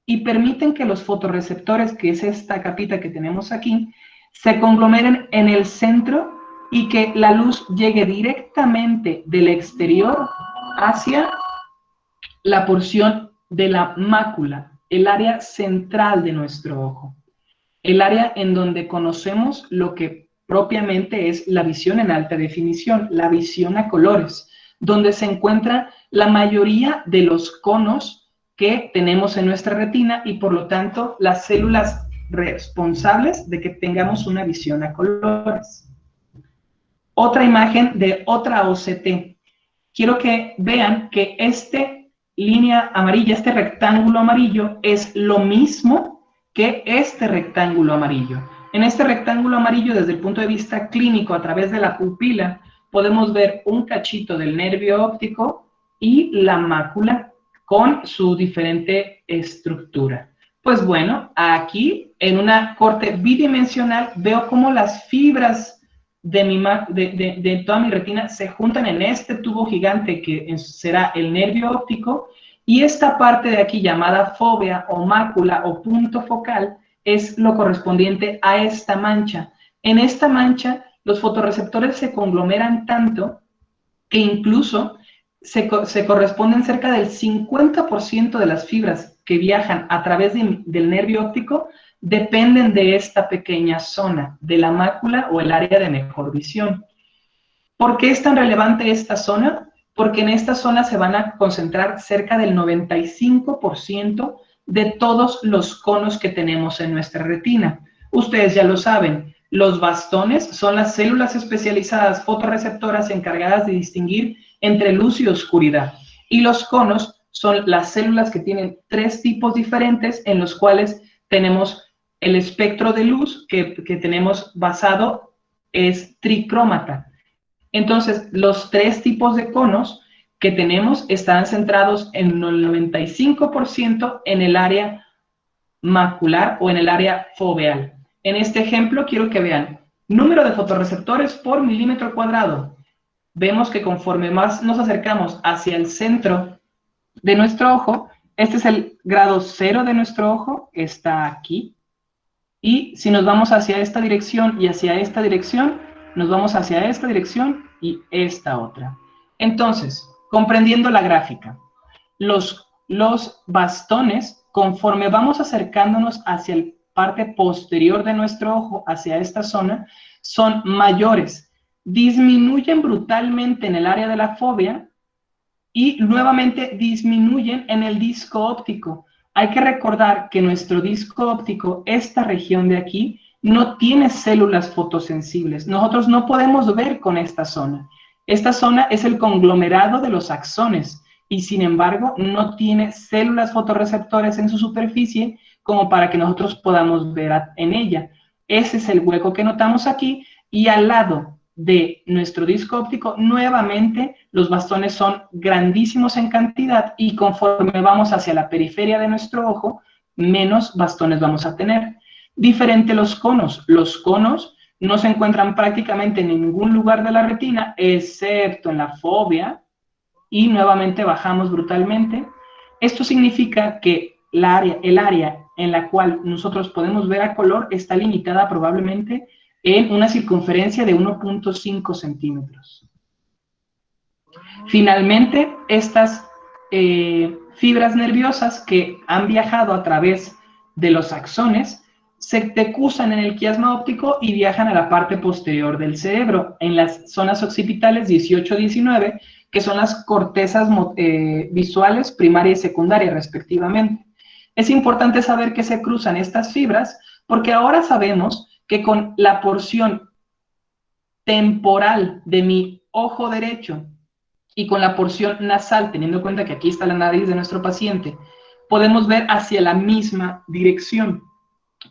y permiten que los fotorreceptores, que es esta capita que tenemos aquí, se conglomeren en el centro y que la luz llegue directamente del exterior hacia la porción de la mácula, el área central de nuestro ojo, el área en donde conocemos lo que propiamente es la visión en alta definición, la visión a colores, donde se encuentra la mayoría de los conos que tenemos en nuestra retina y por lo tanto las células responsables de que tengamos una visión a colores. Otra imagen de otra OCT. Quiero que vean que esta línea amarilla, este rectángulo amarillo, es lo mismo que este rectángulo amarillo. En este rectángulo amarillo, desde el punto de vista clínico, a través de la pupila, podemos ver un cachito del nervio óptico y la mácula con su diferente estructura. Pues bueno, aquí en una corte bidimensional veo cómo las fibras de toda mi retina se juntan en este tubo gigante que será el nervio óptico, y esta parte de aquí llamada fóvea o mácula o punto focal es lo correspondiente a esta mancha. En esta mancha los fotorreceptores se conglomeran tanto que incluso se corresponden cerca del 50% de las fibras que viajan a través del nervio óptico dependen de esta pequeña zona, de la mácula o el área de mejor visión. ¿Por qué es tan relevante esta zona? Porque en esta zona se van a concentrar cerca del 95% de todos los conos que tenemos en nuestra retina. Ustedes ya lo saben, los bastones son las células especializadas fotorreceptoras encargadas de distinguir entre luz y oscuridad. Y los conos son las células que tienen tres tipos diferentes en los cuales tenemos el espectro de luz que tenemos basado es tricrómata. Entonces, los tres tipos de conos que tenemos están centrados en el 95% en el área macular o en el área foveal. En este ejemplo quiero que vean número de fotorreceptores por milímetro cuadrado. Vemos que conforme más nos acercamos hacia el centro de nuestro ojo, este es el grado 0 de nuestro ojo, está aquí. Y si nos vamos hacia esta dirección y hacia esta dirección, nos vamos hacia esta dirección y esta otra. Entonces, comprendiendo la gráfica, los bastones, conforme vamos acercándonos hacia la parte posterior de nuestro ojo, hacia esta zona, son mayores, disminuyen brutalmente en el área de la fóvea y nuevamente disminuyen en el disco óptico. Hay que recordar que nuestro disco óptico, esta región de aquí, no tiene células fotosensibles. Nosotros no podemos ver con esta zona. Esta zona es el conglomerado de los axones y sin embargo no tiene células fotorreceptores en su superficie como para que nosotros podamos ver en ella. Ese es el hueco que notamos aquí y al lado de nuestro disco óptico, nuevamente los bastones son grandísimos en cantidad y conforme vamos hacia la periferia de nuestro ojo, menos bastones vamos a tener. Diferente los conos no se encuentran prácticamente en ningún lugar de la retina, excepto en la fóvea, y nuevamente bajamos brutalmente. Esto significa que el área en la cual nosotros podemos ver a color está limitada probablemente en una circunferencia de 1.5 centímetros. Finalmente, estas fibras nerviosas que han viajado a través de los axones se decusan en el quiasma óptico y viajan a la parte posterior del cerebro, en las zonas occipitales 18-19, que son las cortezas visuales primaria y secundaria respectivamente. Es importante saber que se cruzan estas fibras porque ahora sabemos que con la porción temporal de mi ojo derecho y con la porción nasal, teniendo en cuenta que aquí está la nariz de nuestro paciente, podemos ver hacia la misma dirección.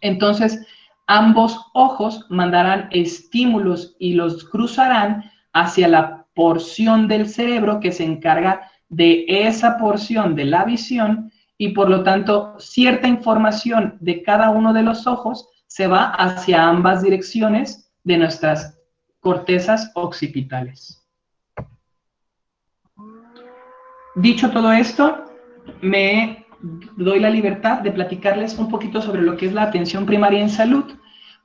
Entonces, ambos ojos mandarán estímulos y los cruzarán hacia la porción del cerebro que se encarga de esa porción de la visión y por lo tanto cierta información de cada uno de los ojos se va hacia ambas direcciones de nuestras cortezas occipitales. Dicho todo esto, me doy la libertad de platicarles un poquito sobre lo que es la atención primaria en salud,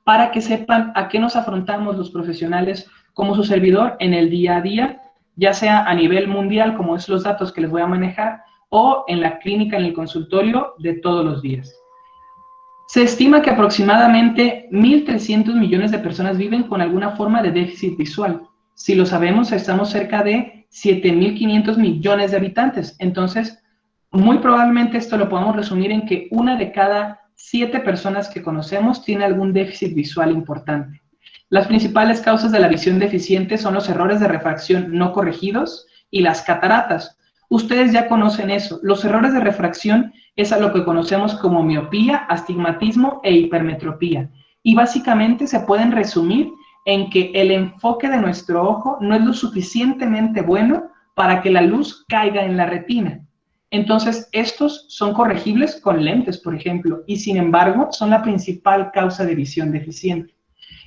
para que sepan a qué nos afrontamos los profesionales como su servidor en el día a día, ya sea a nivel mundial, como es los datos que les voy a manejar, o en la clínica, en el consultorio de todos los días. Se estima que aproximadamente 1.300 millones de personas viven con alguna forma de déficit visual. Si lo sabemos, estamos cerca de 7.500 millones de habitantes. Entonces, muy probablemente esto lo podemos resumir en que 1 de cada 7 personas que conocemos tiene algún déficit visual importante. Las principales causas de la visión deficiente son los errores de refracción no corregidos y las cataratas. Ustedes ya conocen eso. Los errores de refracción es a lo que conocemos como miopía, astigmatismo e hipermetropía. Y básicamente se pueden resumir en que el enfoque de nuestro ojo no es lo suficientemente bueno para que la luz caiga en la retina. Entonces, estos son corregibles con lentes, por ejemplo, y sin embargo son la principal causa de visión deficiente.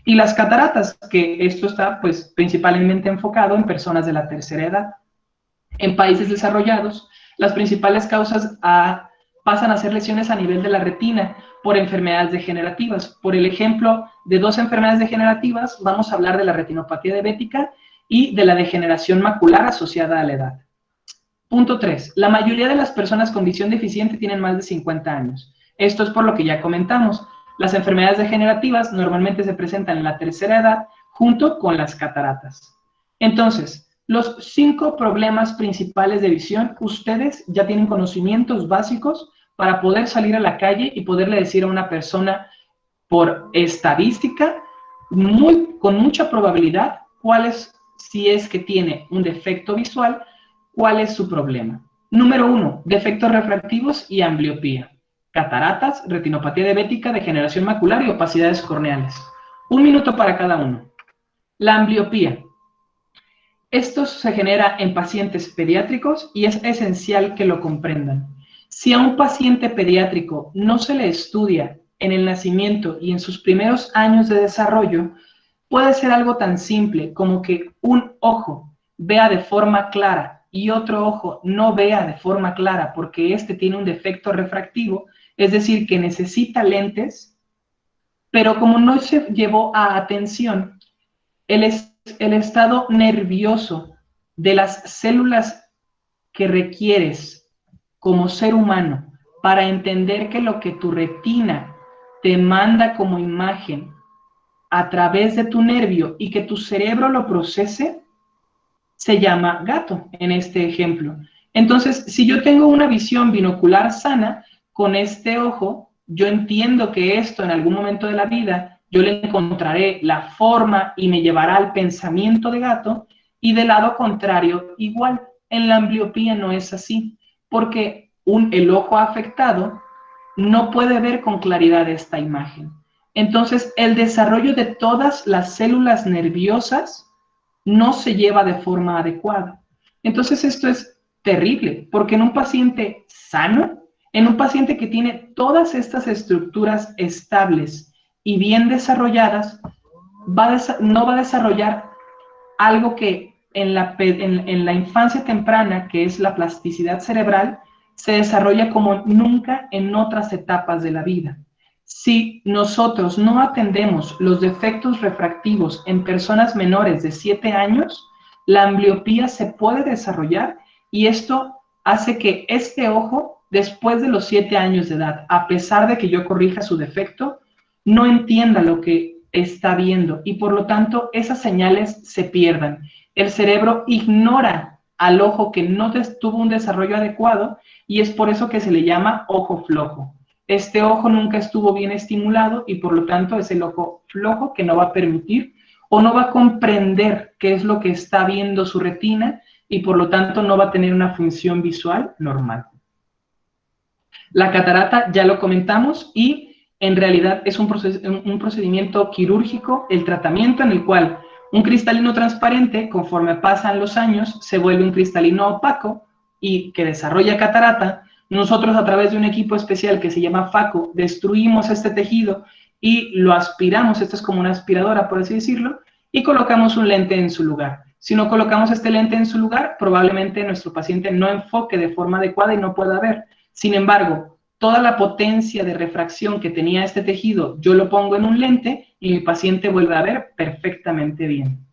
Y las cataratas, que esto está pues principalmente enfocado en personas de la tercera edad. En países desarrollados, las principales causas pasan a ser lesiones a nivel de la retina por enfermedades degenerativas. Por el ejemplo de 2 enfermedades degenerativas, vamos a hablar de la retinopatía diabética y de la degeneración macular asociada a la edad. Punto 3. La mayoría de las personas con visión deficiente tienen más de 50 años. Esto es por lo que ya comentamos. Las enfermedades degenerativas normalmente se presentan en la tercera edad junto con las cataratas. Entonces, los 5 problemas principales de visión, ustedes ya tienen conocimientos básicos para poder salir a la calle y poderle decir a una persona por estadística, con mucha probabilidad, si es que tiene un defecto visual, cuál es su problema. Número 1, defectos refractivos y ambliopía. Cataratas, retinopatía diabética, degeneración macular y opacidades corneales. 1 minuto para cada uno. La ambliopía. Esto se genera en pacientes pediátricos y es esencial que lo comprendan. Si a un paciente pediátrico no se le estudia en el nacimiento y en sus primeros años de desarrollo, puede ser algo tan simple como que un ojo vea de forma clara y otro ojo no vea de forma clara porque este tiene un defecto refractivo, es decir, que necesita lentes, pero como no se llevó a atención el estado nervioso de las células que requieres como ser humano para entender que lo que tu retina te manda como imagen a través de tu nervio y que tu cerebro lo procese, se llama gato en este ejemplo. Entonces, si yo tengo una visión binocular sana, con este ojo, yo entiendo que esto en algún momento de la vida, yo le encontraré la forma y me llevará al pensamiento de gato, y del lado contrario, igual, en la ambliopía no es así, porque el ojo afectado no puede ver con claridad esta imagen. Entonces, el desarrollo de todas las células nerviosas no se lleva de forma adecuada. Entonces, esto es terrible, porque en un paciente sano, en un paciente que tiene todas estas estructuras estables y bien desarrolladas, no va a desarrollar algo que en la infancia temprana, que es la plasticidad cerebral, se desarrolla como nunca en otras etapas de la vida. Si nosotros no atendemos los defectos refractivos en personas menores de 7 años, la ambliopía se puede desarrollar y esto hace que este ojo, después de los 7 años de edad, a pesar de que yo corrija su defecto, no entienda lo que está viendo y por lo tanto esas señales se pierdan. El cerebro ignora al ojo que no tuvo un desarrollo adecuado y es por eso que se le llama ojo flojo. Este ojo nunca estuvo bien estimulado y por lo tanto es el ojo flojo que no va a permitir o no va a comprender qué es lo que está viendo su retina y por lo tanto no va a tener una función visual normal. La catarata ya lo comentamos y en realidad es un procedimiento quirúrgico, el tratamiento en el cual un cristalino transparente, conforme pasan los años, se vuelve un cristalino opaco y que desarrolla catarata. Nosotros a través de un equipo especial que se llama FACO, destruimos este tejido y lo aspiramos, esto es como una aspiradora por así decirlo, y colocamos un lente en su lugar. Si no colocamos este lente en su lugar, probablemente nuestro paciente no enfoque de forma adecuada y no pueda ver. Sin embargo, toda la potencia de refracción que tenía este tejido, yo lo pongo en un lente y mi paciente vuelve a ver perfectamente bien.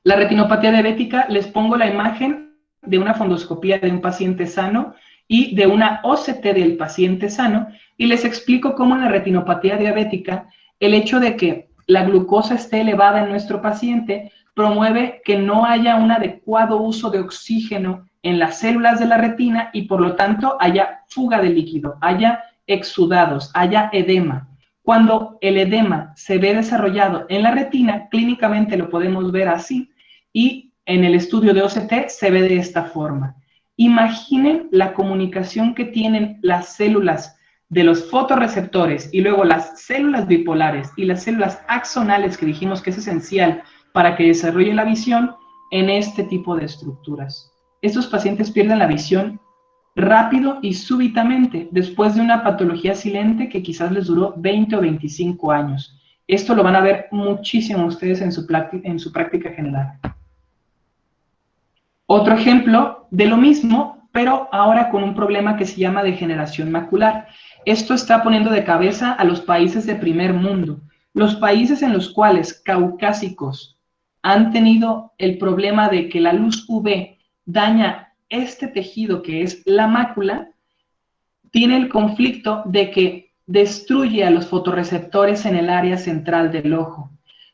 La retinopatía diabética, les pongo la imagen de una fundoscopía de un paciente sano y de una OCT del paciente sano, y les explico cómo en la retinopatía diabética el hecho de que la glucosa esté elevada en nuestro paciente promueve que no haya un adecuado uso de oxígeno en las células de la retina y por lo tanto haya fuga de líquido, haya exudados, haya edema. Cuando el edema se ve desarrollado en la retina, clínicamente lo podemos ver así, y en el estudio de OCT se ve de esta forma. Imaginen la comunicación que tienen las células de los fotorreceptores y luego las células bipolares y las células axonales que dijimos que es esencial para que desarrolle la visión en este tipo de estructuras. Estos pacientes pierden la visión rápido y súbitamente después de una patología silente que quizás les duró 20 o 25 años. Esto lo van a ver muchísimo ustedes en su práctica general. Otro ejemplo de lo mismo, pero ahora con un problema que se llama degeneración macular. Esto está poniendo de cabeza a los países de primer mundo. Los países en los cuales caucásicos han tenido el problema de que la luz UV daña este tejido que es la mácula, tiene el conflicto de que destruye a los fotorreceptores en el área central del ojo.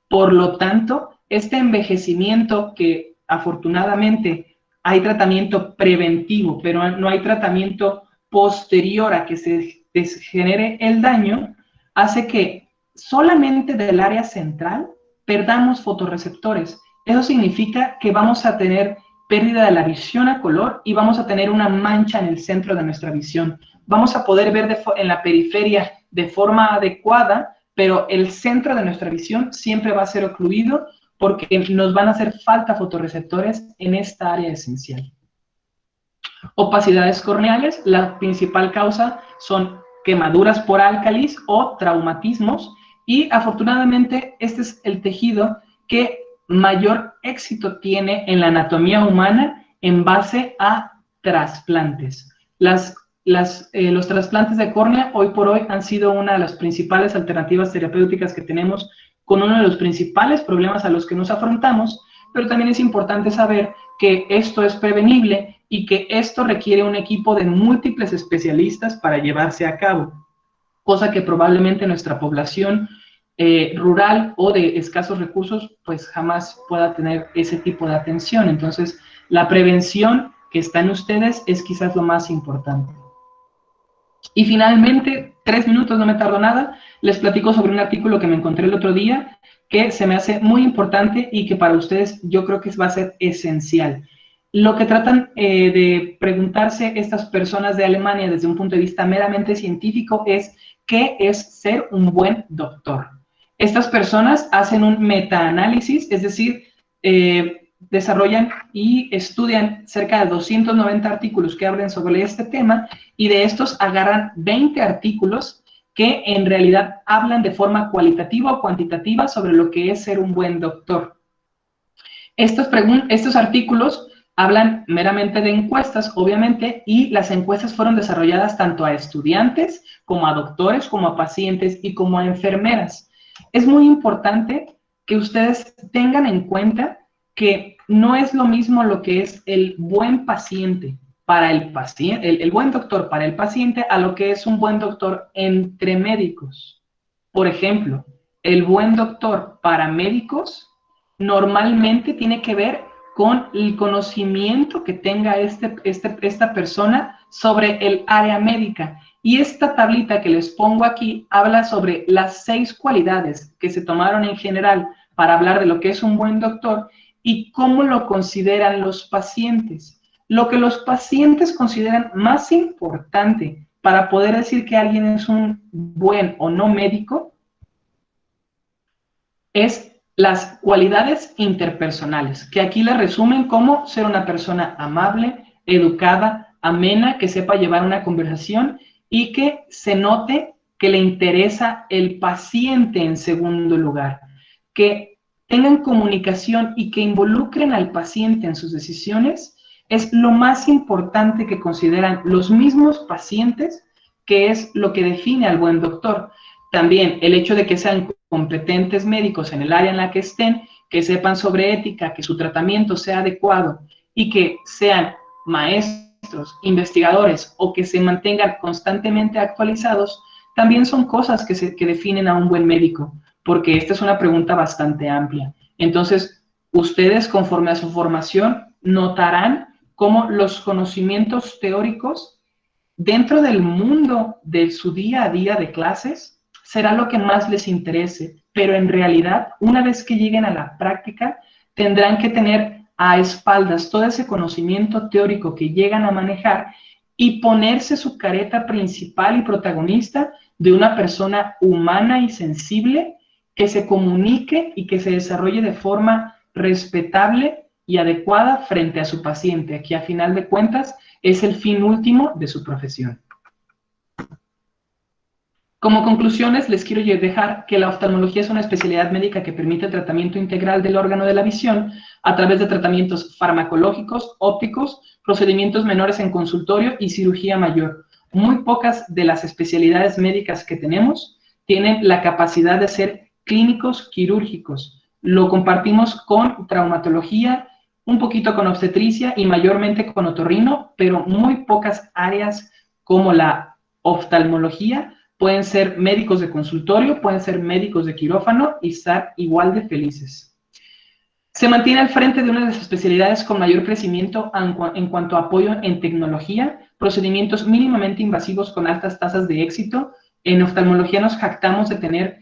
Por lo tanto, este envejecimiento que afortunadamente hay tratamiento preventivo, pero no hay tratamiento posterior a que se genere el daño, hace que solamente del área central perdamos fotorreceptores. Eso significa que vamos a tener pérdida de la visión a color y vamos a tener una mancha en el centro de nuestra visión. Vamos a poder ver en la periferia de forma adecuada, pero el centro de nuestra visión siempre va a ser ocluido porque nos van a hacer falta fotorreceptores en esta área esencial. Opacidades corneales, la principal causa son quemaduras por álcalis o traumatismos, y afortunadamente este es el tejido que mayor éxito tiene en la anatomía humana en base a trasplantes. Los trasplantes de córnea hoy por hoy han sido una de las principales alternativas terapéuticas que tenemos con uno de los principales problemas a los que nos afrontamos, pero también es importante saber que esto es prevenible y que esto requiere un equipo de múltiples especialistas para llevarse a cabo, cosa que probablemente nuestra población rural o de escasos recursos pues jamás pueda tener ese tipo de atención. Entonces, la prevención que está en ustedes es quizás lo más importante. Y finalmente, 3 minutos, no me tardo nada, les platico sobre un artículo que me encontré el otro día que se me hace muy importante y que para ustedes yo creo que va a ser esencial. Lo que tratan de preguntarse estas personas de Alemania desde un punto de vista meramente científico es ¿qué es ser un buen doctor? Estas personas hacen un metaanálisis, es decir, desarrollan y estudian cerca de 290 artículos que hablen sobre este tema, y de estos agarran 20 artículos que en realidad hablan de forma cualitativa o cuantitativa sobre lo que es ser un buen doctor. Estos artículos hablan meramente de encuestas, obviamente, y las encuestas fueron desarrolladas tanto a estudiantes, como a doctores, como a pacientes y como a enfermeras. Es muy importante que ustedes tengan en cuenta que no es lo mismo lo que es el buen paciente para el paciente, el buen doctor para el paciente, a lo que es un buen doctor entre médicos. Por ejemplo, el buen doctor para médicos normalmente tiene que ver con el conocimiento que tenga esta persona sobre el área médica. Y esta tablita que les pongo aquí habla sobre las 6 cualidades que se tomaron en general para hablar de lo que es un buen doctor y cómo lo consideran los pacientes. Lo que los pacientes consideran más importante para poder decir que alguien es un buen o no médico es las cualidades interpersonales, que aquí las resumen como ser una persona amable, educada, amena, que sepa llevar una conversación y que se note que le interesa el paciente en segundo lugar, que tengan comunicación y que involucren al paciente en sus decisiones, es lo más importante que consideran los mismos pacientes, que es lo que define al buen doctor. También el hecho de que sean competentes médicos en el área en la que estén, que sepan sobre ética, que su tratamiento sea adecuado y que sean maestros, investigadores o que se mantengan constantemente actualizados, también son cosas que definen a un buen médico, porque esta es una pregunta bastante amplia. Entonces, ustedes, conforme a su formación, notarán cómo los conocimientos teóricos dentro del mundo de su día a día de clases será lo que más les interese, pero en realidad, una vez que lleguen a la práctica, tendrán que tener a espaldas todo ese conocimiento teórico que llegan a manejar y ponerse su careta principal y protagonista de una persona humana y sensible que se comunique y que se desarrolle de forma respetable y adecuada frente a su paciente, que a final de cuentas es el fin último de su profesión. Como conclusiones, les quiero dejar que la oftalmología es una especialidad médica que permite el tratamiento integral del órgano de la visión a través de tratamientos farmacológicos, ópticos, procedimientos menores en consultorio y cirugía mayor. Muy pocas de las especialidades médicas que tenemos tienen la capacidad de ser clínicos quirúrgicos. Lo compartimos con traumatología, un poquito con obstetricia y mayormente con otorrino, pero muy pocas áreas como la oftalmología pueden ser médicos de consultorio, pueden ser médicos de quirófano y estar igual de felices. Se mantiene al frente de una de las especialidades con mayor crecimiento en cuanto a apoyo en tecnología, procedimientos mínimamente invasivos con altas tasas de éxito. En oftalmología nos jactamos de tener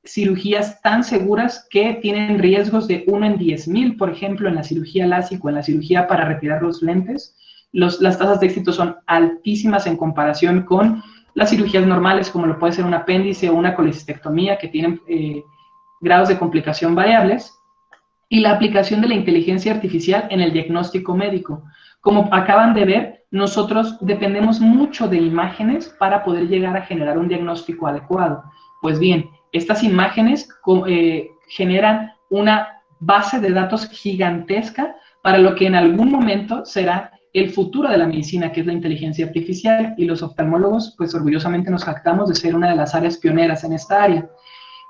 cirugías tan seguras que tienen riesgos de 1 en 10,000, por ejemplo, en la cirugía lásico, en la cirugía para retirar los lentes. Las tasas de éxito son altísimas en comparación con las cirugías normales, como lo puede ser un apéndice o una colecistectomía, que tienen grados de complicación variables, y la aplicación de la inteligencia artificial en el diagnóstico médico. Como acaban de ver, nosotros dependemos mucho de imágenes para poder llegar a generar un diagnóstico adecuado. Pues bien, estas imágenes generan una base de datos gigantesca para lo que en algún momento será el futuro de la medicina, que es la inteligencia artificial, y los oftalmólogos, pues orgullosamente nos jactamos de ser una de las áreas pioneras en esta área.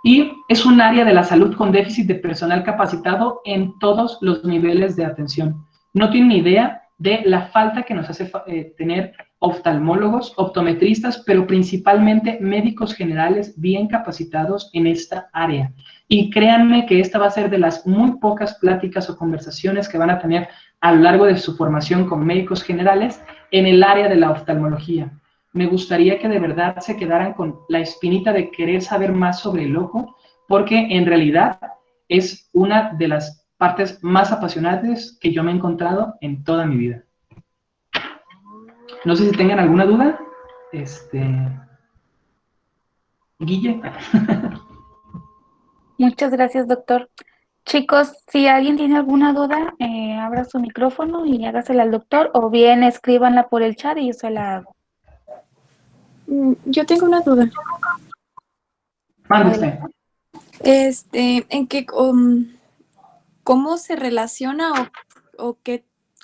Y es un área de la salud con déficit de personal capacitado en todos los niveles de atención. No tienen ni idea de la falta que nos hace tener oftalmólogos, optometristas, pero principalmente médicos generales bien capacitados en esta área. Y créanme que esta va a ser de las muy pocas pláticas o conversaciones que van a tener a lo largo de su formación con médicos generales en el área de la oftalmología. Me gustaría que de verdad se quedaran con la espinita de querer saber más sobre el ojo, porque en realidad es una de las partes más apasionantes que yo me he encontrado en toda mi vida. No sé si tengan alguna duda. Guille. Muchas gracias, doctor. Chicos, si alguien tiene alguna duda, abra su micrófono y hágasela al doctor, o bien escríbanla por el chat y yo se la hago. Yo tengo una duda. Mande usted. En que, ¿cómo se relaciona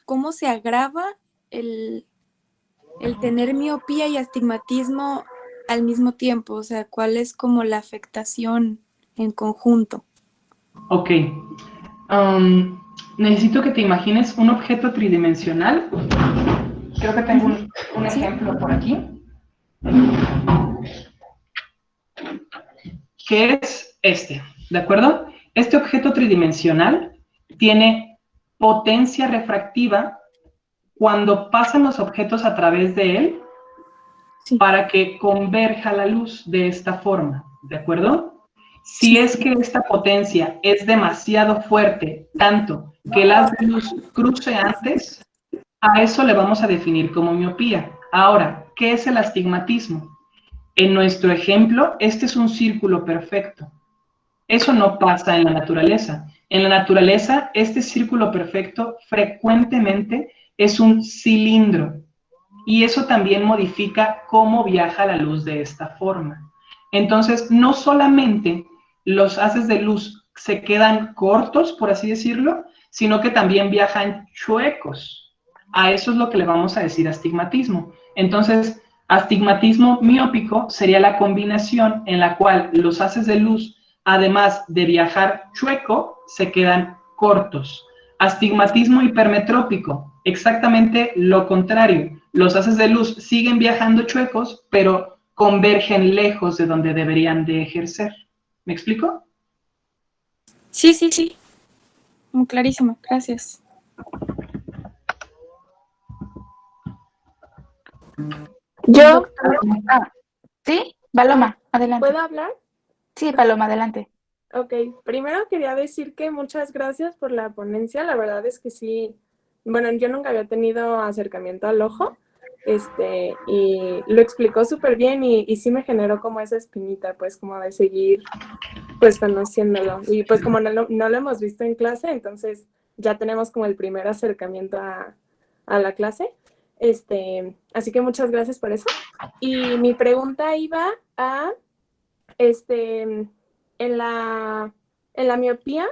cómo se agrava el tener miopía y astigmatismo al mismo tiempo? O sea, ¿cuál es como la afectación en conjunto? Ok. Necesito que te imagines un objeto tridimensional. Creo que tengo un ejemplo por aquí. Que es ¿de acuerdo? Este objeto tridimensional tiene potencia refractiva cuando pasan los objetos a través de él, sí, para que converja la luz de esta forma, ¿de acuerdo? Si es que esta potencia es demasiado fuerte, tanto que el haz de luz cruce antes, a eso le vamos a definir como miopía. Ahora, ¿qué es el astigmatismo? En nuestro ejemplo, este es un círculo perfecto. Eso no pasa en la naturaleza. En la naturaleza, este círculo perfecto frecuentemente es un cilindro. Y eso también modifica cómo viaja la luz de esta forma. Entonces, no solamente los haces de luz se quedan cortos, por así decirlo, sino que también viajan chuecos. A eso es lo que le vamos a decir astigmatismo. Entonces, astigmatismo miópico sería la combinación en la cual los haces de luz, además de viajar chueco, se quedan cortos. Astigmatismo hipermetrópico, exactamente lo contrario. Los haces de luz siguen viajando chuecos, pero convergen lejos de donde deberían de ejercer. ¿Me explico? Sí, sí, sí. Muy clarísimo, gracias. Yo, ¿Sí? Paloma, adelante. ¿puedo hablar? Sí, Paloma, adelante. Ok, primero quería decir que muchas gracias por la ponencia. La verdad es que sí, bueno, yo nunca había tenido acercamiento al ojo, y lo explicó súper bien y sí me generó como esa espinita, pues como de seguir, pues conociéndolo. Y pues como no lo hemos visto en clase, entonces ya tenemos como el primer acercamiento a la clase. Así que muchas gracias por eso. Y mi pregunta iba a, en la miopía,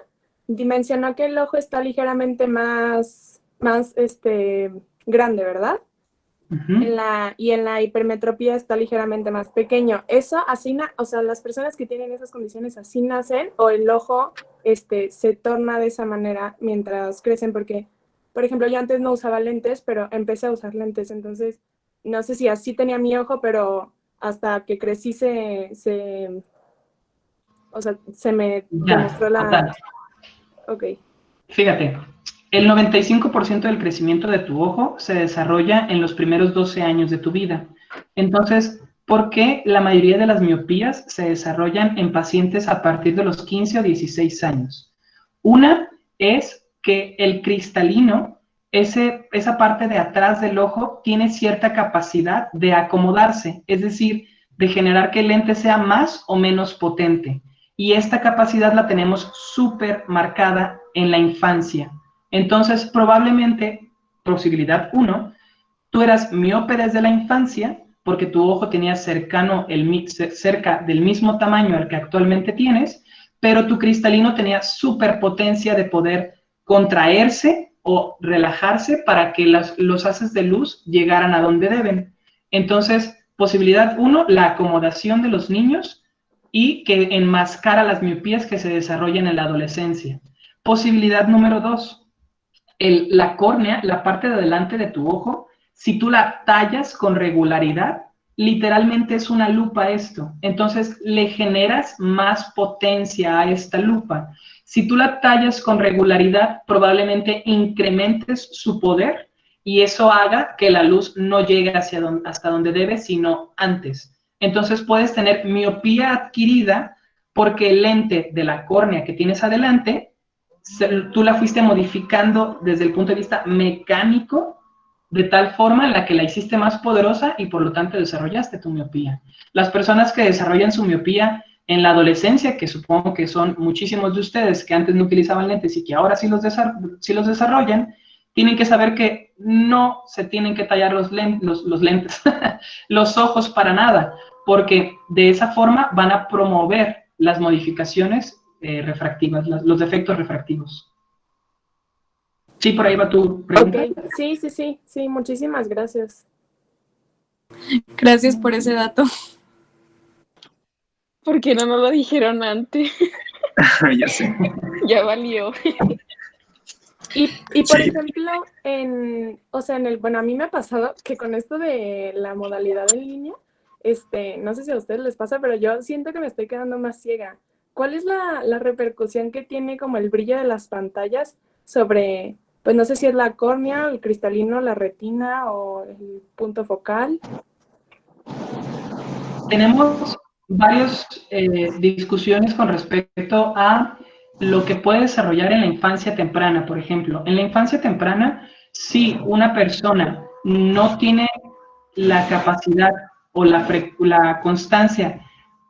mencionó que el ojo está ligeramente más grande, ¿verdad? Uh-huh. Y en la hipermetropía está ligeramente más pequeño. ¿Eso así, o sea, las personas que tienen esas condiciones así nacen o el ojo se torna de esa manera mientras crecen? Porque, por ejemplo, yo antes no usaba lentes, pero empecé a usar lentes, entonces no sé si así tenía mi ojo, pero hasta que crecí se me demostró la... Total. Ok. Fíjate, el 95% del crecimiento de tu ojo se desarrolla en los primeros 12 años de tu vida. Entonces, ¿por qué la mayoría de las miopías se desarrollan en pacientes a partir de los 15 o 16 años? Una es que el cristalino, esa parte de atrás del ojo, tiene cierta capacidad de acomodarse, es decir, de generar que el lente sea más o menos potente. Y esta capacidad la tenemos súper marcada en la infancia. Entonces, probablemente, posibilidad 1, tú eras miope desde la infancia porque tu ojo tenía cerca del mismo tamaño al que actualmente tienes, pero tu cristalino tenía superpotencia de poder contraerse o relajarse para que los haces de luz llegaran a donde deben. Entonces, posibilidad 1, la acomodación de los niños y que enmascara las miopías que se desarrollan en la adolescencia. Posibilidad número 2, la córnea, la parte de adelante de tu ojo, si tú la tallas con regularidad, literalmente es una lupa esto. Entonces le generas más potencia a esta lupa. Si tú la tallas con regularidad, probablemente incrementes su poder y eso haga que la luz no llegue hasta donde debe, sino antes. Entonces puedes tener miopía adquirida porque el lente de la córnea que tienes adelante, tú la fuiste modificando desde el punto de vista mecánico de tal forma en la que la hiciste más poderosa y por lo tanto desarrollaste tu miopía. Las personas que desarrollan su miopía en la adolescencia, que supongo que son muchísimos de ustedes que antes no utilizaban lentes y que ahora sí los desarrollan, tienen que saber que no se tienen que tallar los lentes, los ojos para nada, porque de esa forma van a promover las modificaciones refractivas, los defectos refractivos. Sí, por ahí va tu pregunta. Ok, sí, muchísimas gracias. Gracias por ese dato. ¿Por qué no nos lo dijeron antes? Ya sé. Ya valió. Y por Sí. ejemplo, bueno, a mí me ha pasado que con esto de la modalidad en línea, no sé si a ustedes les pasa, pero yo siento que me estoy quedando más ciega. ¿Cuál es la repercusión que tiene como el brillo de las pantallas sobre, pues no sé si es la córnea, el cristalino, la retina o el punto focal? Tenemos varias discusiones con respecto a lo que puede desarrollar en la infancia temprana, por ejemplo. En la infancia temprana, si una persona no tiene la capacidad o la constancia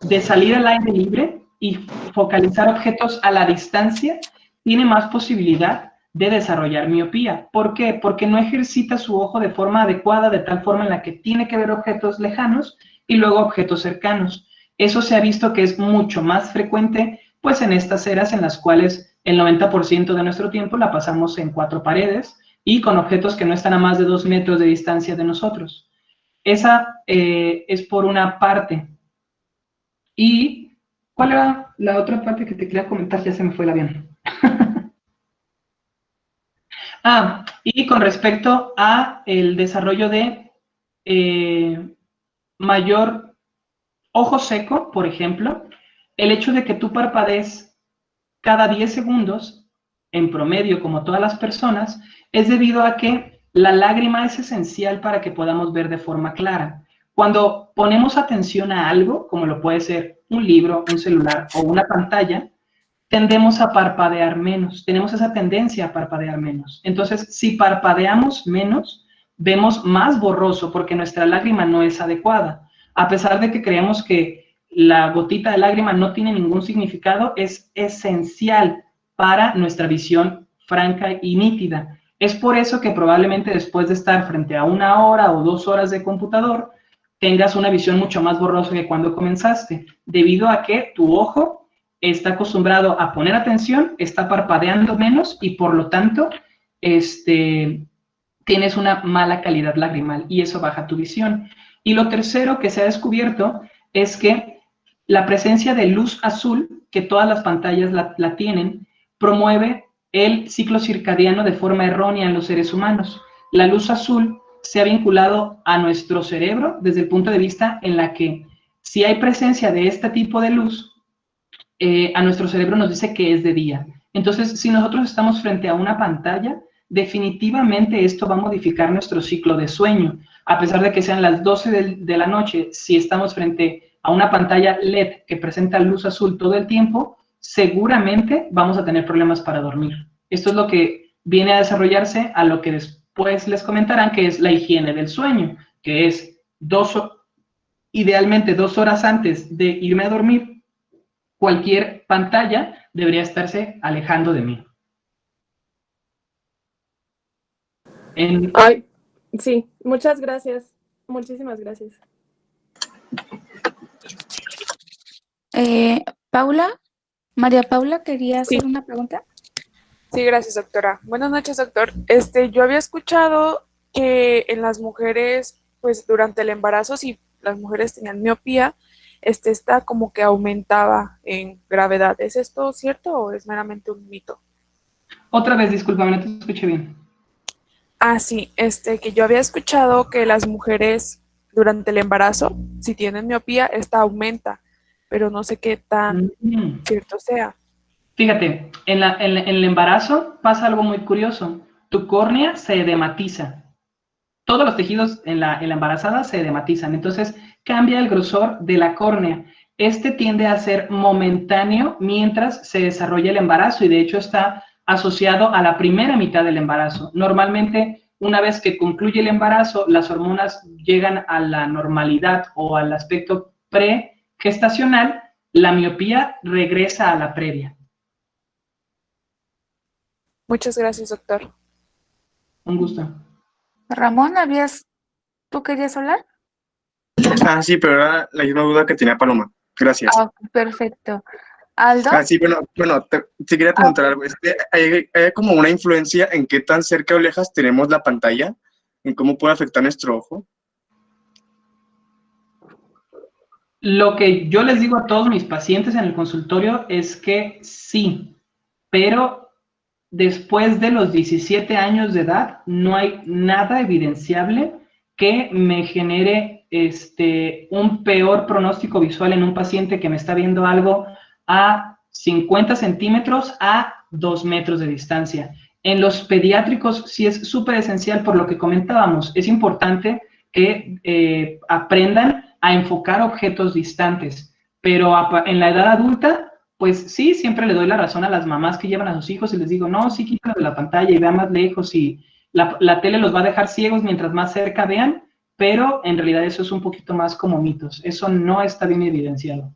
de salir al aire libre y focalizar objetos a la distancia, tiene más posibilidad de desarrollar miopía. ¿Por qué? Porque no ejercita su ojo de forma adecuada, de tal forma en la que tiene que ver objetos lejanos y luego objetos cercanos. Eso se ha visto que es mucho más frecuente pues en estas eras en las cuales el 90% de nuestro tiempo la pasamos en 4 paredes y con objetos que no están a más de 2 metros de distancia de nosotros. Esa es por una parte. ¿Y cuál era la otra parte que te quería comentar? Ya se me fue el avión. Y con respecto a el desarrollo de mayor ojo seco, por ejemplo, el hecho de que tú parpadees cada 10 segundos, en promedio, como todas las personas, es debido a que la lágrima es esencial para que podamos ver de forma clara. Cuando ponemos atención a algo, como lo puede ser un libro, un celular o una pantalla, tendemos a parpadear menos, tenemos esa tendencia a parpadear menos. Entonces, si parpadeamos menos, vemos más borroso porque nuestra lágrima no es adecuada. A pesar de que creemos que la gotita de lágrima no tiene ningún significado, es esencial para nuestra visión franca y nítida. Es por eso que probablemente después de estar frente a 1 hora o 2 horas de computador, tengas una visión mucho más borrosa que cuando comenzaste, debido a que tu ojo está acostumbrado a poner atención, está parpadeando menos y por lo tanto tienes una mala calidad lagrimal y eso baja tu visión. Y lo tercero que se ha descubierto es que la presencia de luz azul, que todas las pantallas la tienen, promueve el ciclo circadiano de forma errónea en los seres humanos. La luz azul se ha vinculado a nuestro cerebro desde el punto de vista en la que si hay presencia de este tipo de luz, a nuestro cerebro nos dice que es de día. Entonces, si nosotros estamos frente a una pantalla, definitivamente esto va a modificar nuestro ciclo de sueño. A pesar de que sean las 12 de la noche, si estamos frente a una pantalla LED que presenta luz azul todo el tiempo, seguramente vamos a tener problemas para dormir. Esto es lo que viene a desarrollarse a lo que después les comentarán, que es la higiene del sueño, que es idealmente 2 horas antes de irme a dormir, cualquier pantalla debería estarse alejando de mí. Ay, sí, muchas gracias. Muchísimas gracias. Paula, María Paula quería hacer Sí. una pregunta. Sí, gracias, doctora. Buenas noches, doctor. Yo había escuchado que en las mujeres, pues durante el embarazo, si las mujeres tenían miopía, esta como que aumentaba en gravedad. ¿Es esto cierto o es meramente un mito? Otra vez, discúlpame, no te escuché bien. Sí, que yo había escuchado que las mujeres durante el embarazo, si tienen miopía, esta aumenta, pero no sé qué tan cierto sea. Fíjate, en el embarazo pasa algo muy curioso. Tu córnea se edematiza. Todos los tejidos en la embarazada se edematizan. Entonces, cambia el grosor de la córnea. Este tiende a ser momentáneo mientras se desarrolla el embarazo y de hecho está asociado a la primera mitad del embarazo. Normalmente, una vez que concluye el embarazo, las hormonas llegan a la normalidad o al aspecto pregestacional, la miopía regresa a la previa. Muchas gracias, doctor. Un gusto. Ramón, ¿tú querías hablar? Sí, pero era la misma duda que tenía Paloma. Gracias. Perfecto. Aldo. Sí, bueno, te quería preguntar algo. ¿Hay como una influencia en qué tan cerca o lejas tenemos la pantalla? ¿En cómo puede afectar nuestro ojo? Lo que yo les digo a todos mis pacientes en el consultorio es que sí, pero después de los 17 años de edad no hay nada evidenciable que me genere un peor pronóstico visual en un paciente que me está viendo algo a 50 centímetros a 2 metros de distancia. En los pediátricos sí es súper esencial por lo que comentábamos. Es importante que aprendan a enfocar objetos distantes, pero en la edad adulta, pues sí, siempre le doy la razón a las mamás que llevan a sus hijos y les digo, no, sí, quítalo de la pantalla y vea más lejos y la tele los va a dejar ciegos mientras más cerca vean, pero en realidad eso es un poquito más como mitos, eso no está bien evidenciado.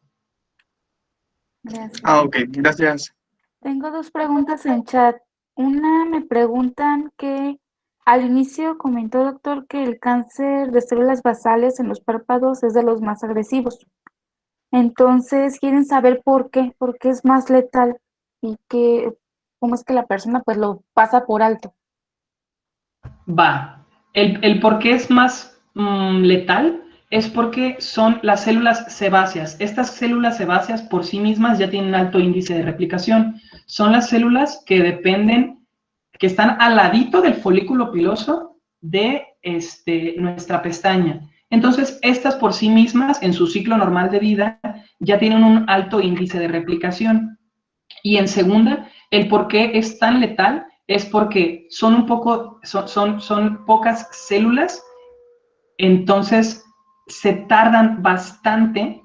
Gracias. Ok, gracias. Tengo 2 preguntas en chat. Una me preguntan que al inicio comentó, doctor, que el cáncer de células basales en los párpados es de los más agresivos. Entonces, quieren saber por qué es más letal y cómo es que la persona pues lo pasa por alto. Va. El por qué es más letal es porque son las células sebáceas. Estas células sebáceas por sí mismas ya tienen alto índice de replicación. Son las células que dependen, que están al ladito del folículo piloso de nuestra pestaña. Entonces, estas por sí mismas, en su ciclo normal de vida, ya tienen un alto índice de replicación. Y en segunda, el por qué es tan letal es porque son pocas células, entonces se tardan bastante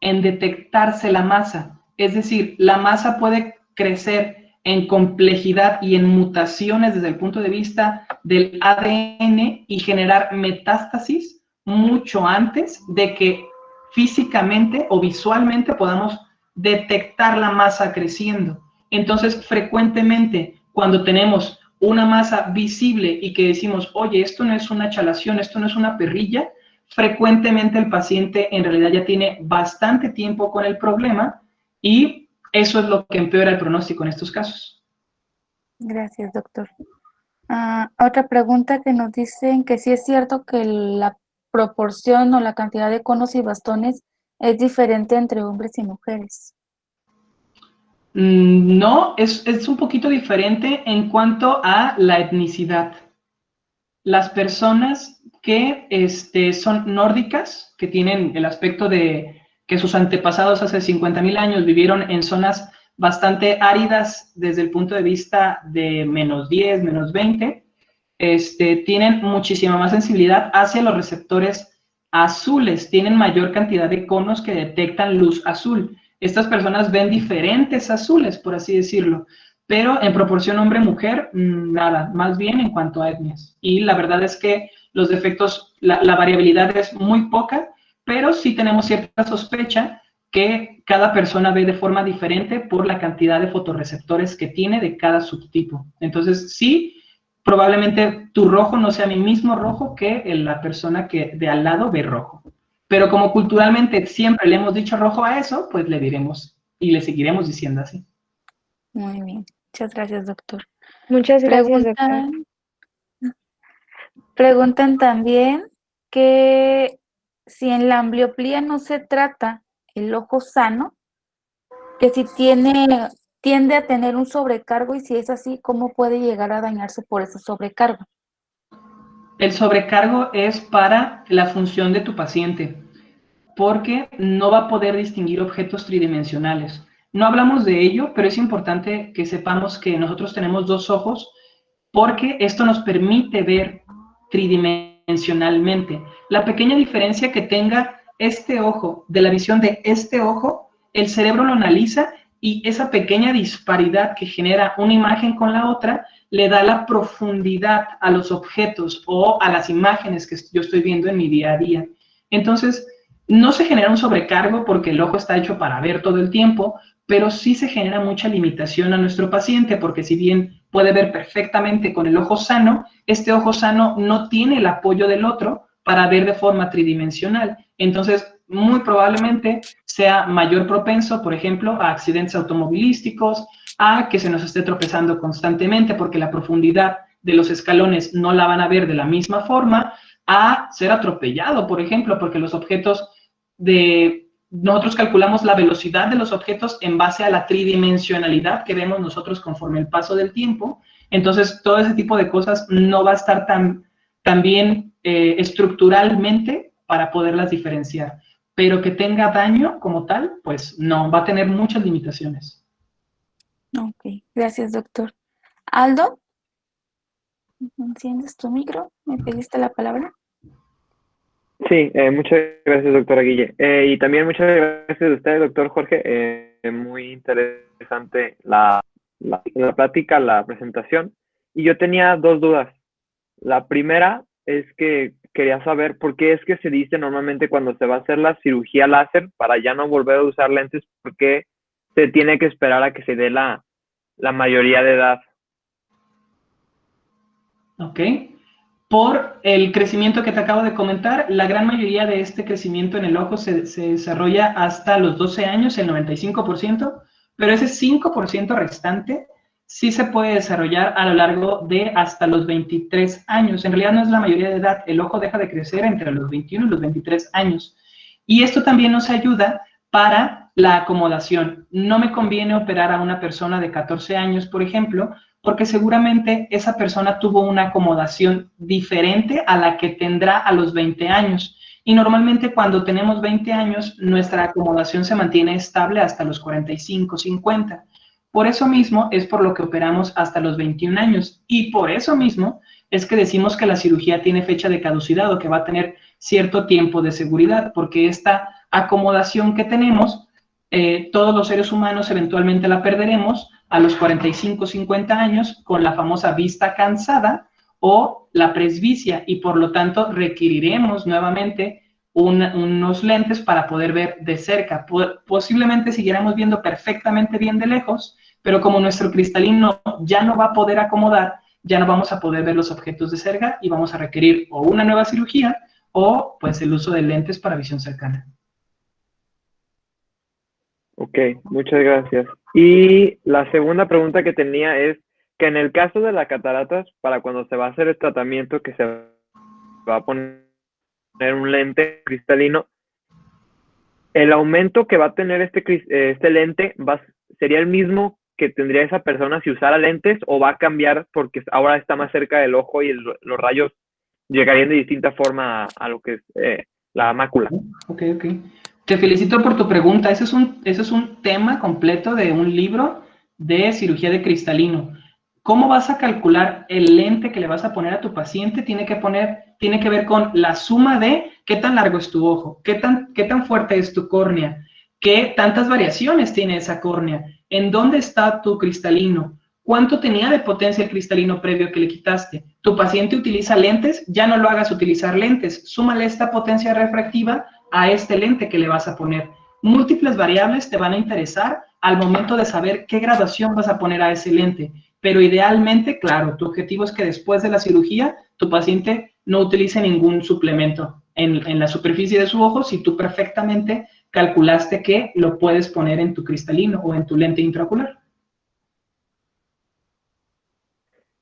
en detectarse la masa. Es decir, la masa puede crecer en complejidad y en mutaciones desde el punto de vista del ADN y generar metástasis mucho antes de que físicamente o visualmente podamos detectar la masa creciendo. Entonces, frecuentemente, cuando tenemos una masa visible y que decimos, oye, esto no es una chalación, esto no es una perrilla, frecuentemente el paciente en realidad ya tiene bastante tiempo con el problema y eso es lo que empeora el pronóstico en estos casos. Gracias, doctor. Otra pregunta que nos dicen que sí es cierto que la proporción o la cantidad de conos y bastones es diferente entre hombres y mujeres. No, es un poquito diferente en cuanto a la etnicidad. Las personas que son nórdicas, que tienen el aspecto de que sus antepasados hace 50.000 años vivieron en zonas bastante áridas desde el punto de vista de -10, -20, tienen muchísima más sensibilidad hacia los receptores azules, tienen mayor cantidad de conos que detectan luz azul. Estas personas ven diferentes azules, por así decirlo, pero en proporción hombre-mujer, nada, más bien en cuanto a etnias. Y la verdad es que los defectos, la variabilidad es muy poca, pero sí tenemos cierta sospecha que cada persona ve de forma diferente por la cantidad de fotorreceptores que tiene de cada subtipo. Entonces, sí, probablemente tu rojo no sea mi mismo rojo que la persona que de al lado ve rojo. Pero como culturalmente siempre le hemos dicho rojo a eso, pues le diremos y le seguiremos diciendo así. Muy bien. Muchas gracias, doctor. Muchas gracias, doctor. Preguntan también que si en la ambliopía no se trata el ojo sano, que si tiende a tener un sobrecargo y si es así, ¿cómo puede llegar a dañarse por ese sobrecargo? El sobrecargo es para la función de tu paciente, porque no va a poder distinguir objetos tridimensionales. No hablamos de ello, pero es importante que sepamos que nosotros tenemos dos ojos porque esto nos permite ver tridimensionalmente. La pequeña diferencia que tenga este ojo de la visión de este ojo, el cerebro lo analiza y esa pequeña disparidad que genera una imagen con la otra le da la profundidad a los objetos o a las imágenes que yo estoy viendo en mi día a día. Entonces, no se genera un sobrecargo porque el ojo está hecho para ver todo el tiempo, pero sí se genera mucha limitación a nuestro paciente porque si bien puede ver perfectamente con el ojo sano, este ojo sano no tiene el apoyo del otro para ver de forma tridimensional. Entonces, muy probablemente sea mayor propenso, por ejemplo, a accidentes automovilísticos, a que se nos esté tropezando constantemente porque la profundidad de los escalones no la van a ver de la misma forma, a ser atropellado, por ejemplo, porque los objetos nosotros calculamos la velocidad de los objetos en base a la tridimensionalidad que vemos nosotros conforme el paso del tiempo. Entonces, todo ese tipo de cosas no va a estar tan bien estructuralmente para poderlas diferenciar. Pero que tenga daño como tal, pues no, va a tener muchas limitaciones. Ok, gracias, doctor. Aldo, ¿enciendes tu micro? ¿Me pediste la palabra? Sí, muchas gracias, doctora Guille. Y también muchas gracias a usted, doctor Jorge. Muy interesante la plática, la presentación. Y yo tenía dos dudas. La primera es que quería saber por qué es que se dice normalmente cuando se va a hacer la cirugía láser para ya no volver a usar lentes, por qué se tiene que esperar a que se dé la mayoría de edad. Ok. Por el crecimiento que te acabo de comentar, la gran mayoría de este crecimiento en el ojo se desarrolla hasta los 12 años, el 95%, pero ese 5% restante sí se puede desarrollar a lo largo de hasta los 23 años. En realidad no es la mayoría de edad, el ojo deja de crecer entre los 21 y los 23 años. Y esto también nos ayuda para la acomodación. No me conviene operar a una persona de 14 años, por ejemplo, porque seguramente esa persona tuvo una acomodación diferente a la que tendrá a los 20 años. Y normalmente cuando tenemos 20 años, nuestra acomodación se mantiene estable hasta los 45, 50. Por eso mismo es por lo que operamos hasta los 21 años. Y por eso mismo es que decimos que la cirugía tiene fecha de caducidad o que va a tener cierto tiempo de seguridad, porque esta acomodación que tenemos, todos los seres humanos eventualmente la perderemos a los 45, 50 años con la famosa vista cansada o la presbicia, y por lo tanto requeriremos nuevamente unos lentes para poder ver de cerca. Posiblemente siguiéramos viendo perfectamente bien de lejos, pero como nuestro cristalino ya no va a poder acomodar, ya no vamos a poder ver los objetos de cerca y vamos a requerir o una nueva cirugía o pues el uso de lentes para visión cercana. Ok, muchas gracias. Y la segunda pregunta que tenía es que en el caso de las cataratas, para cuando se va a hacer el tratamiento que se va a poner un lente cristalino, el aumento que va a tener este lente sería el mismo que tendría esa persona si usara lentes, o va a cambiar porque ahora está más cerca del ojo y los rayos llegarían de distinta forma a lo que es la mácula. Ok. Te felicito por tu pregunta. Ese es un tema completo de un libro de cirugía de cristalino. ¿Cómo vas a calcular el lente que le vas a poner a tu paciente? Tiene que ver con la suma de qué tan largo es tu ojo, qué tan fuerte es tu córnea, qué tantas variaciones tiene esa córnea, en dónde está tu cristalino, cuánto tenía de potencia el cristalino previo que le quitaste. ¿Tu paciente utiliza lentes? Ya no lo hagas utilizar lentes. Súmale esta potencia refractiva a este lente que le vas a poner. Múltiples variables te van a interesar al momento de saber qué graduación vas a poner a ese lente. Pero idealmente, claro, tu objetivo es que después de la cirugía, tu paciente no utilice ningún suplemento en la superficie de su ojo si tú perfectamente calculaste que lo puedes poner en tu cristalino o en tu lente intraocular.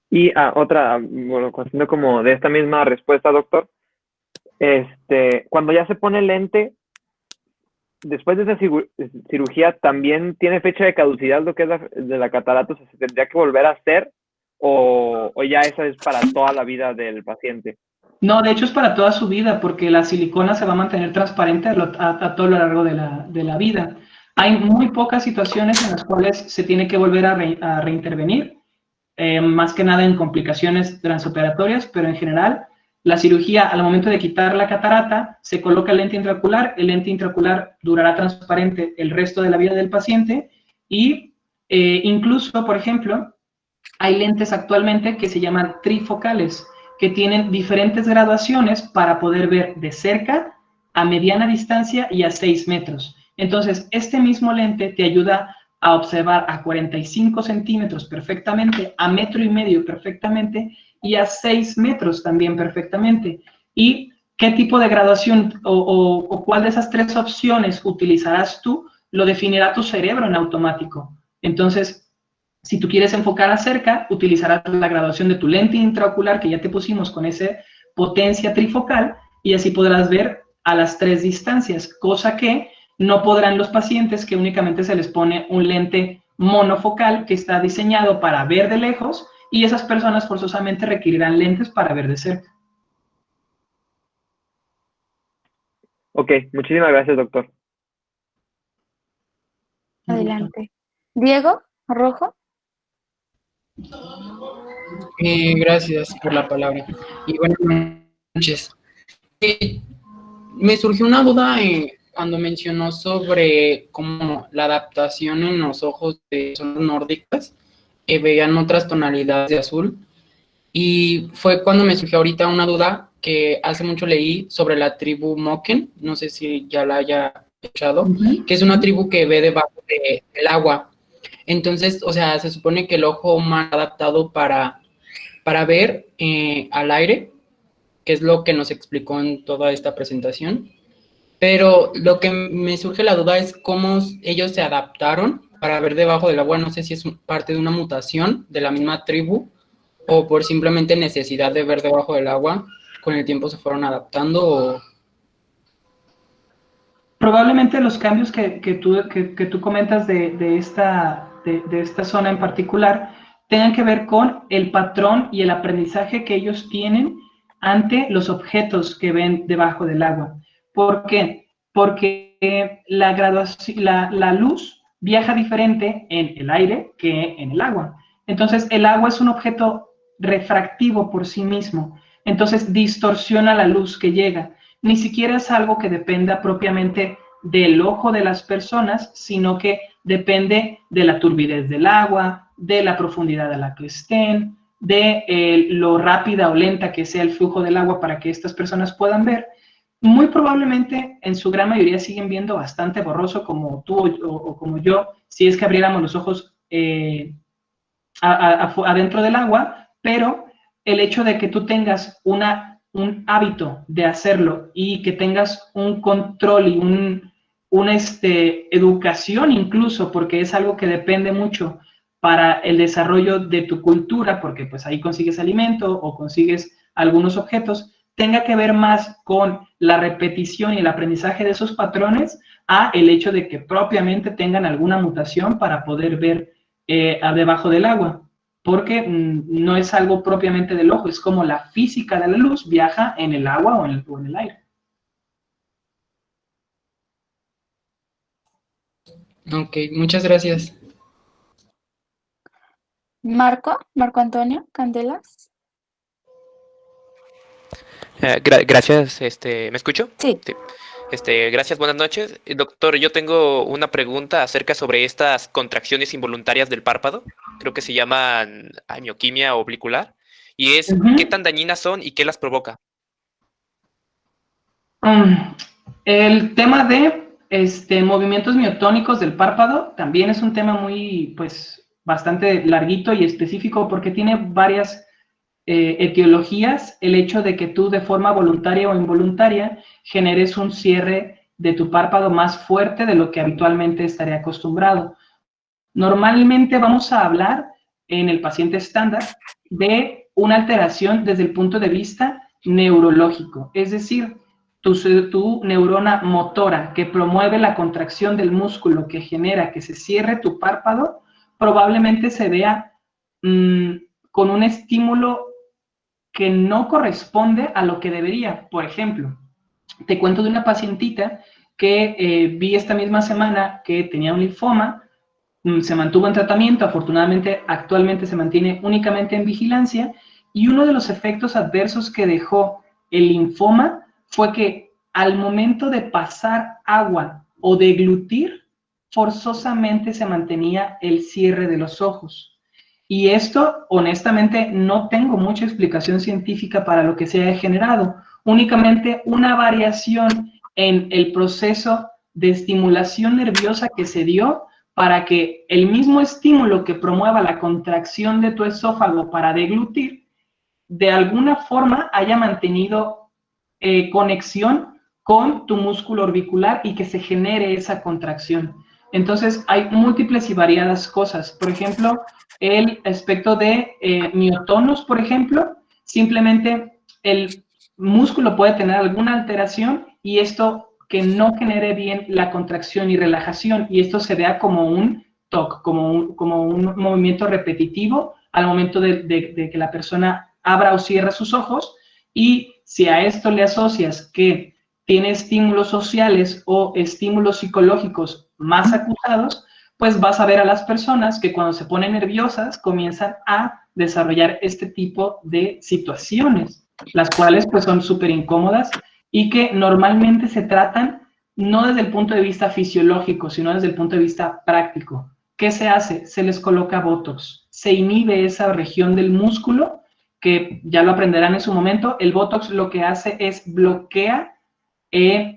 Y otra, bueno, continuando como de esta misma respuesta, doctor, cuando ya se pone el lente, después de esa cirugía, ¿también tiene fecha de caducidad lo que es de la catarata? O sea, ¿se tendría que volver a hacer o ya esa es para toda la vida del paciente? No, de hecho es para toda su vida, porque la silicona se va a mantener transparente a todo lo largo de la vida. Hay muy pocas situaciones en las cuales se tiene que volver a reintervenir, más que nada en complicaciones transoperatorias, pero en general la cirugía, al momento de quitar la catarata, se coloca el lente intraocular durará transparente el resto de la vida del paciente y incluso, por ejemplo, hay lentes actualmente que se llaman trifocales, que tienen diferentes graduaciones para poder ver de cerca, a mediana distancia y a 6 metros. Entonces, este mismo lente te ayuda a observar a 45 centímetros perfectamente, a 1,5 metros perfectamente y a 6 metros también perfectamente. ¿Y qué tipo de graduación o cuál de esas tres opciones utilizarás tú? Lo definirá tu cerebro en automático. Entonces, si tú quieres enfocar a cerca, utilizarás la graduación de tu lente intraocular que ya te pusimos con esa potencia trifocal y así podrás ver a las 3 distancias, cosa que no podrán los pacientes que únicamente se les pone un lente monofocal que está diseñado para ver de lejos y esas personas forzosamente requerirán lentes para ver de cerca. Ok, muchísimas gracias, doctor. Adelante. Diego Rojo. Gracias por la palabra y buenas noches. Me surgió una duda cuando mencionó sobre cómo la adaptación en los ojos de zonas nórdicas veían otras tonalidades de azul, y fue cuando me surgió ahorita una duda que hace mucho leí sobre la tribu Moken, no sé si ya la haya escuchado, que es una tribu que ve debajo del agua. Entonces, o sea, se supone que el ojo humano adaptado para ver al aire, que es lo que nos explicó en toda esta presentación. Pero lo que me surge la duda es cómo ellos se adaptaron para ver debajo del agua. No sé si es parte de una mutación de la misma tribu o por simplemente necesidad de ver debajo del agua. Con el tiempo se fueron adaptando o... Probablemente los cambios que tú comentas de esta zona en particular tengan que ver con el patrón y el aprendizaje que ellos tienen ante los objetos que ven debajo del agua. ¿Por qué? Porque la luz viaja diferente en el aire que en el agua. Entonces, el agua es un objeto refractivo por sí mismo. Entonces, distorsiona la luz que llega. Ni siquiera es algo que dependa propiamente del ojo de las personas, sino que depende de la turbidez del agua, de la profundidad a la que estén, de lo rápida o lenta que sea el flujo del agua para que estas personas puedan ver. Muy probablemente en su gran mayoría siguen viendo bastante borroso como tú o como yo, si es que abriéramos los ojos adentro del agua, pero el hecho de que tú tengas un hábito de hacerlo y que tengas un control y una educación incluso, porque es algo que depende mucho para el desarrollo de tu cultura, porque pues ahí consigues alimento o consigues algunos objetos, tenga que ver más con la repetición y el aprendizaje de esos patrones a el hecho de que propiamente tengan alguna mutación para poder ver debajo del agua, porque no es algo propiamente del ojo, es como la física de la luz viaja en el agua o en el aire. Ok, muchas gracias. Marco Antonio Candelas. Gracias, ¿me escucho? Sí. Gracias, buenas noches. Doctor, yo tengo una pregunta acerca sobre estas contracciones involuntarias del párpado. Creo que se llaman mioquimia oblicular. Y es, ¿qué tan dañinas son y qué las provoca? El tema de movimientos miotónicos del párpado también es un tema muy, pues, bastante larguito y específico porque tiene varias etiologías. El hecho de que tú de forma voluntaria o involuntaria generes un cierre de tu párpado más fuerte de lo que habitualmente estaría acostumbrado. Normalmente vamos a hablar en el paciente estándar de una alteración desde el punto de vista neurológico, es decir, tu neurona motora que promueve la contracción del músculo que genera que se cierre tu párpado, probablemente se vea con un estímulo que no corresponde a lo que debería. Por ejemplo, te cuento de una pacientita que vi esta misma semana que tenía un linfoma, se mantuvo en tratamiento, afortunadamente actualmente se mantiene únicamente en vigilancia, y uno de los efectos adversos que dejó el linfoma fue que al momento de pasar agua o deglutir, forzosamente se mantenía el cierre de los ojos. Y esto, honestamente, no tengo mucha explicación científica para lo que se haya generado, únicamente una variación en el proceso de estimulación nerviosa que se dio para que el mismo estímulo que promueva la contracción de tu esófago para deglutir, de alguna forma haya mantenido conexión con tu músculo orbicular y que se genere esa contracción. Entonces, hay múltiples y variadas cosas. Por ejemplo, el aspecto de miotonos, por ejemplo, simplemente el músculo puede tener alguna alteración y esto que no genere bien la contracción y relajación, y esto se vea como un TOC, como un movimiento repetitivo al momento de que la persona abra o cierre sus ojos, y si a esto le asocias que tiene estímulos sociales o estímulos psicológicos más acusados, pues vas a ver a las personas que cuando se ponen nerviosas comienzan a desarrollar este tipo de situaciones, las cuales pues son súper incómodas y que normalmente se tratan no desde el punto de vista fisiológico, sino desde el punto de vista práctico. ¿Qué se hace? Se les coloca Botox, se inhibe esa región del músculo, que ya lo aprenderán en su momento. El Botox lo que hace es bloquea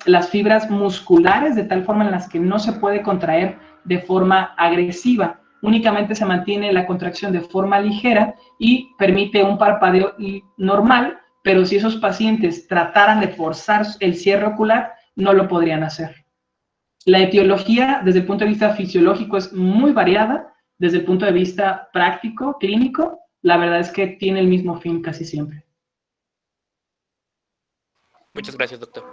las fibras musculares de tal forma en las que no se puede contraer de forma agresiva, únicamente se mantiene la contracción de forma ligera y permite un parpadeo normal, pero si esos pacientes trataran de forzar el cierre ocular, no lo podrían hacer. La etiología, desde el punto de vista fisiológico, es muy variada. Desde el punto de vista práctico, clínico, la verdad es que tiene el mismo fin casi siempre. Muchas gracias, doctor.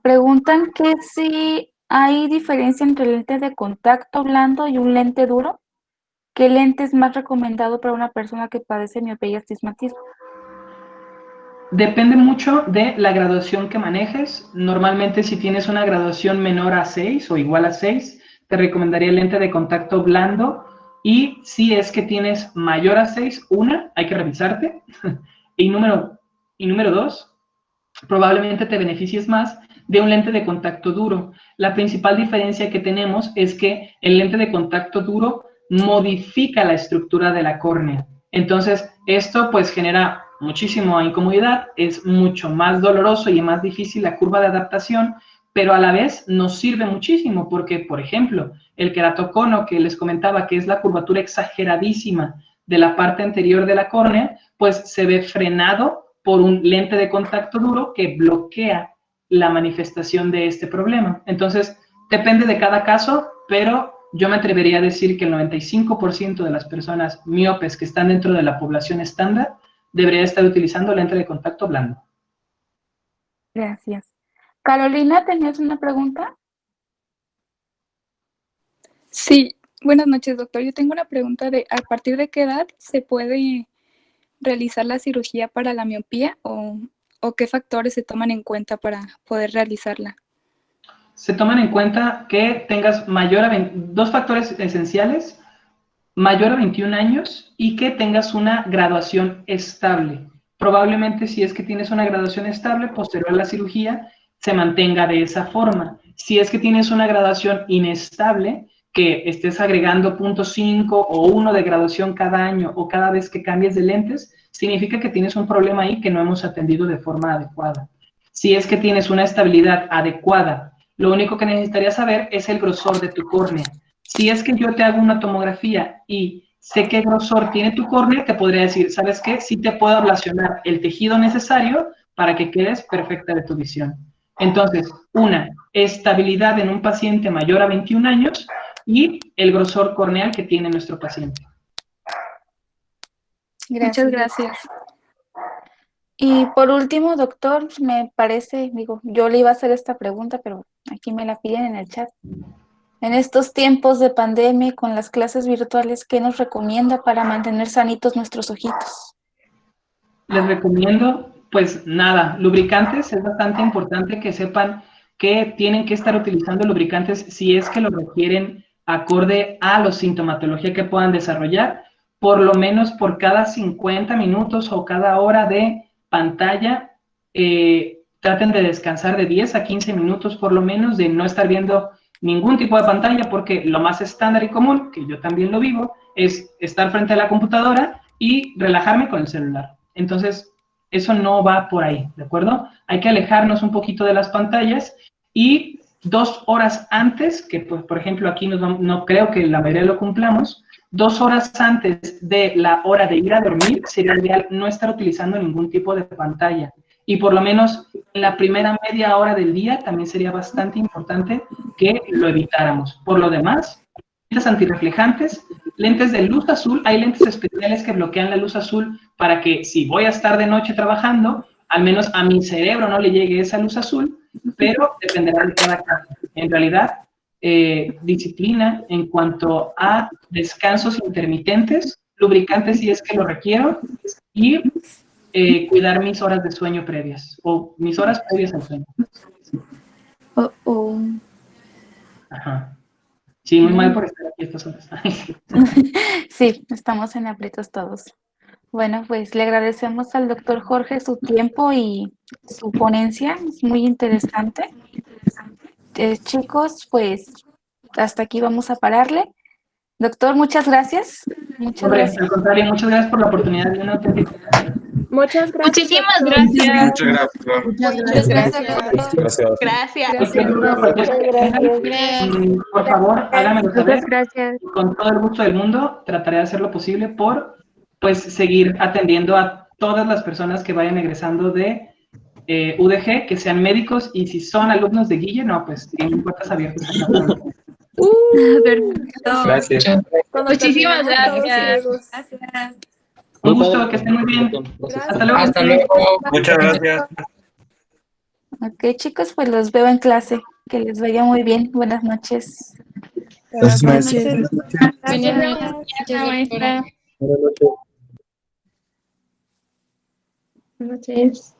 Preguntan que si hay diferencia entre el lente de contacto blando y un lente duro. ¿Qué lente es más recomendado para una persona que padece miopía y astigmatismo? Depende mucho de la graduación que manejes. Normalmente, si tienes una graduación menor a 6 o igual a 6, te recomendaría el lente de contacto blando. Y si es que tienes mayor a 6, hay que revisarte. Y número 2, probablemente te beneficies más de un lente de contacto duro. La principal diferencia que tenemos es que el lente de contacto duro modifica la estructura de la córnea. Entonces, esto pues genera muchísima incomodidad, es mucho más doloroso y más difícil la curva de adaptación, pero a la vez nos sirve muchísimo porque, por ejemplo, el queratocono que les comentaba, que es la curvatura exageradísima de la parte anterior de la córnea, pues se ve frenado por un lente de contacto duro que bloquea la manifestación de este problema. Entonces, depende de cada caso, pero yo me atrevería a decir que el 95% de las personas miopes que están dentro de la población estándar debería estar utilizando lente de contacto blando. Gracias. Carolina, ¿tenías una pregunta? Sí, buenas noches, doctor. Yo tengo una pregunta de, ¿a partir de qué edad se puede realizar la cirugía para la miopía o qué factores se toman en cuenta para poder realizarla? Se toman en cuenta que tengas dos factores esenciales, mayor a 21 años y que tengas una graduación estable. Probablemente si es que tienes una graduación estable, posterior a la cirugía, se mantenga de esa forma. Si es que tienes una graduación inestable, que estés agregando 0.5 o 1 de graduación cada año o cada vez que cambies de lentes, significa que tienes un problema ahí que no hemos atendido de forma adecuada. Si es que tienes una estabilidad adecuada, lo único que necesitarías saber es el grosor de tu córnea. Si es que yo te hago una tomografía y sé qué grosor tiene tu córnea, te podría decir, ¿sabes qué? Sí te puedo ablacionar el tejido necesario para que quedes perfecta de tu visión. Entonces, estabilidad en un paciente mayor a 21 años y el grosor corneal que tiene nuestro paciente. Muchas gracias. Y por último, doctor, me parece, yo le iba a hacer esta pregunta, pero aquí me la piden en el chat. En estos tiempos de pandemia, con las clases virtuales, ¿qué nos recomienda para mantener sanitos nuestros ojitos? Les recomiendo, pues nada, lubricantes. Es bastante importante que sepan que tienen que estar utilizando lubricantes si es que lo requieren acorde a la sintomatología que puedan desarrollar, por lo menos por cada 50 minutos o cada hora de pantalla, traten de descansar de 10 a 15 minutos por lo menos, de no estar viendo ningún tipo de pantalla, porque lo más estándar y común, que yo también lo vivo, es estar frente a la computadora y relajarme con el celular. Entonces, eso no va por ahí, ¿de acuerdo? Hay que alejarnos un poquito de las pantallas y 2 horas antes, que pues, por ejemplo aquí no creo que la mayoría lo cumplamos, 2 horas antes de la hora de ir a dormir, sería ideal no estar utilizando ningún tipo de pantalla. Y por lo menos en la primera media hora del día también sería bastante importante que lo evitáramos. Por lo demás, lentes antirreflejantes, lentes de luz azul, hay lentes especiales que bloquean la luz azul para que si voy a estar de noche trabajando, al menos a mi cerebro no le llegue esa luz azul, pero dependerá de cada caso. En realidad, disciplina en cuanto a descansos intermitentes, lubricantes si es que lo requiero, y cuidar mis horas de sueño previas, o mis horas previas al sueño. Ajá. Sí, muy mal por estar aquí estas horas. Sí, estamos en aprietos todos. Bueno, pues le agradecemos al doctor Jorge su tiempo y su ponencia, es muy interesante. Chicos, pues hasta aquí vamos a pararle. Doctor, muchas gracias. Muchas gracias. Al contrario, muchas gracias por la oportunidad de una auténtica. Muchas gracias. Muchísimas gracias. Muchas gracias. Gracias. Por favor, háganmelo saber. Muchas gracias. Con todo el gusto del mundo, trataré de hacer lo posible por, pues, seguir atendiendo a todas las personas que vayan egresando de UDG, que sean médicos, y si son alumnos de Guille, no, pues tienen puertas abiertas. Perfecto. Gracias. Cuando Muchísimas terminemos todos gracias. ciegos. Gracias. Un gusto, que estén muy bien. Hasta luego. Hasta luego. Muchas gracias. Ok, chicos, pues los veo en clase. Que les vaya muy bien. Buenas noches. Buenas noches. Buenas Gracias. noches, maestra. Buenas noches. Buenas noches.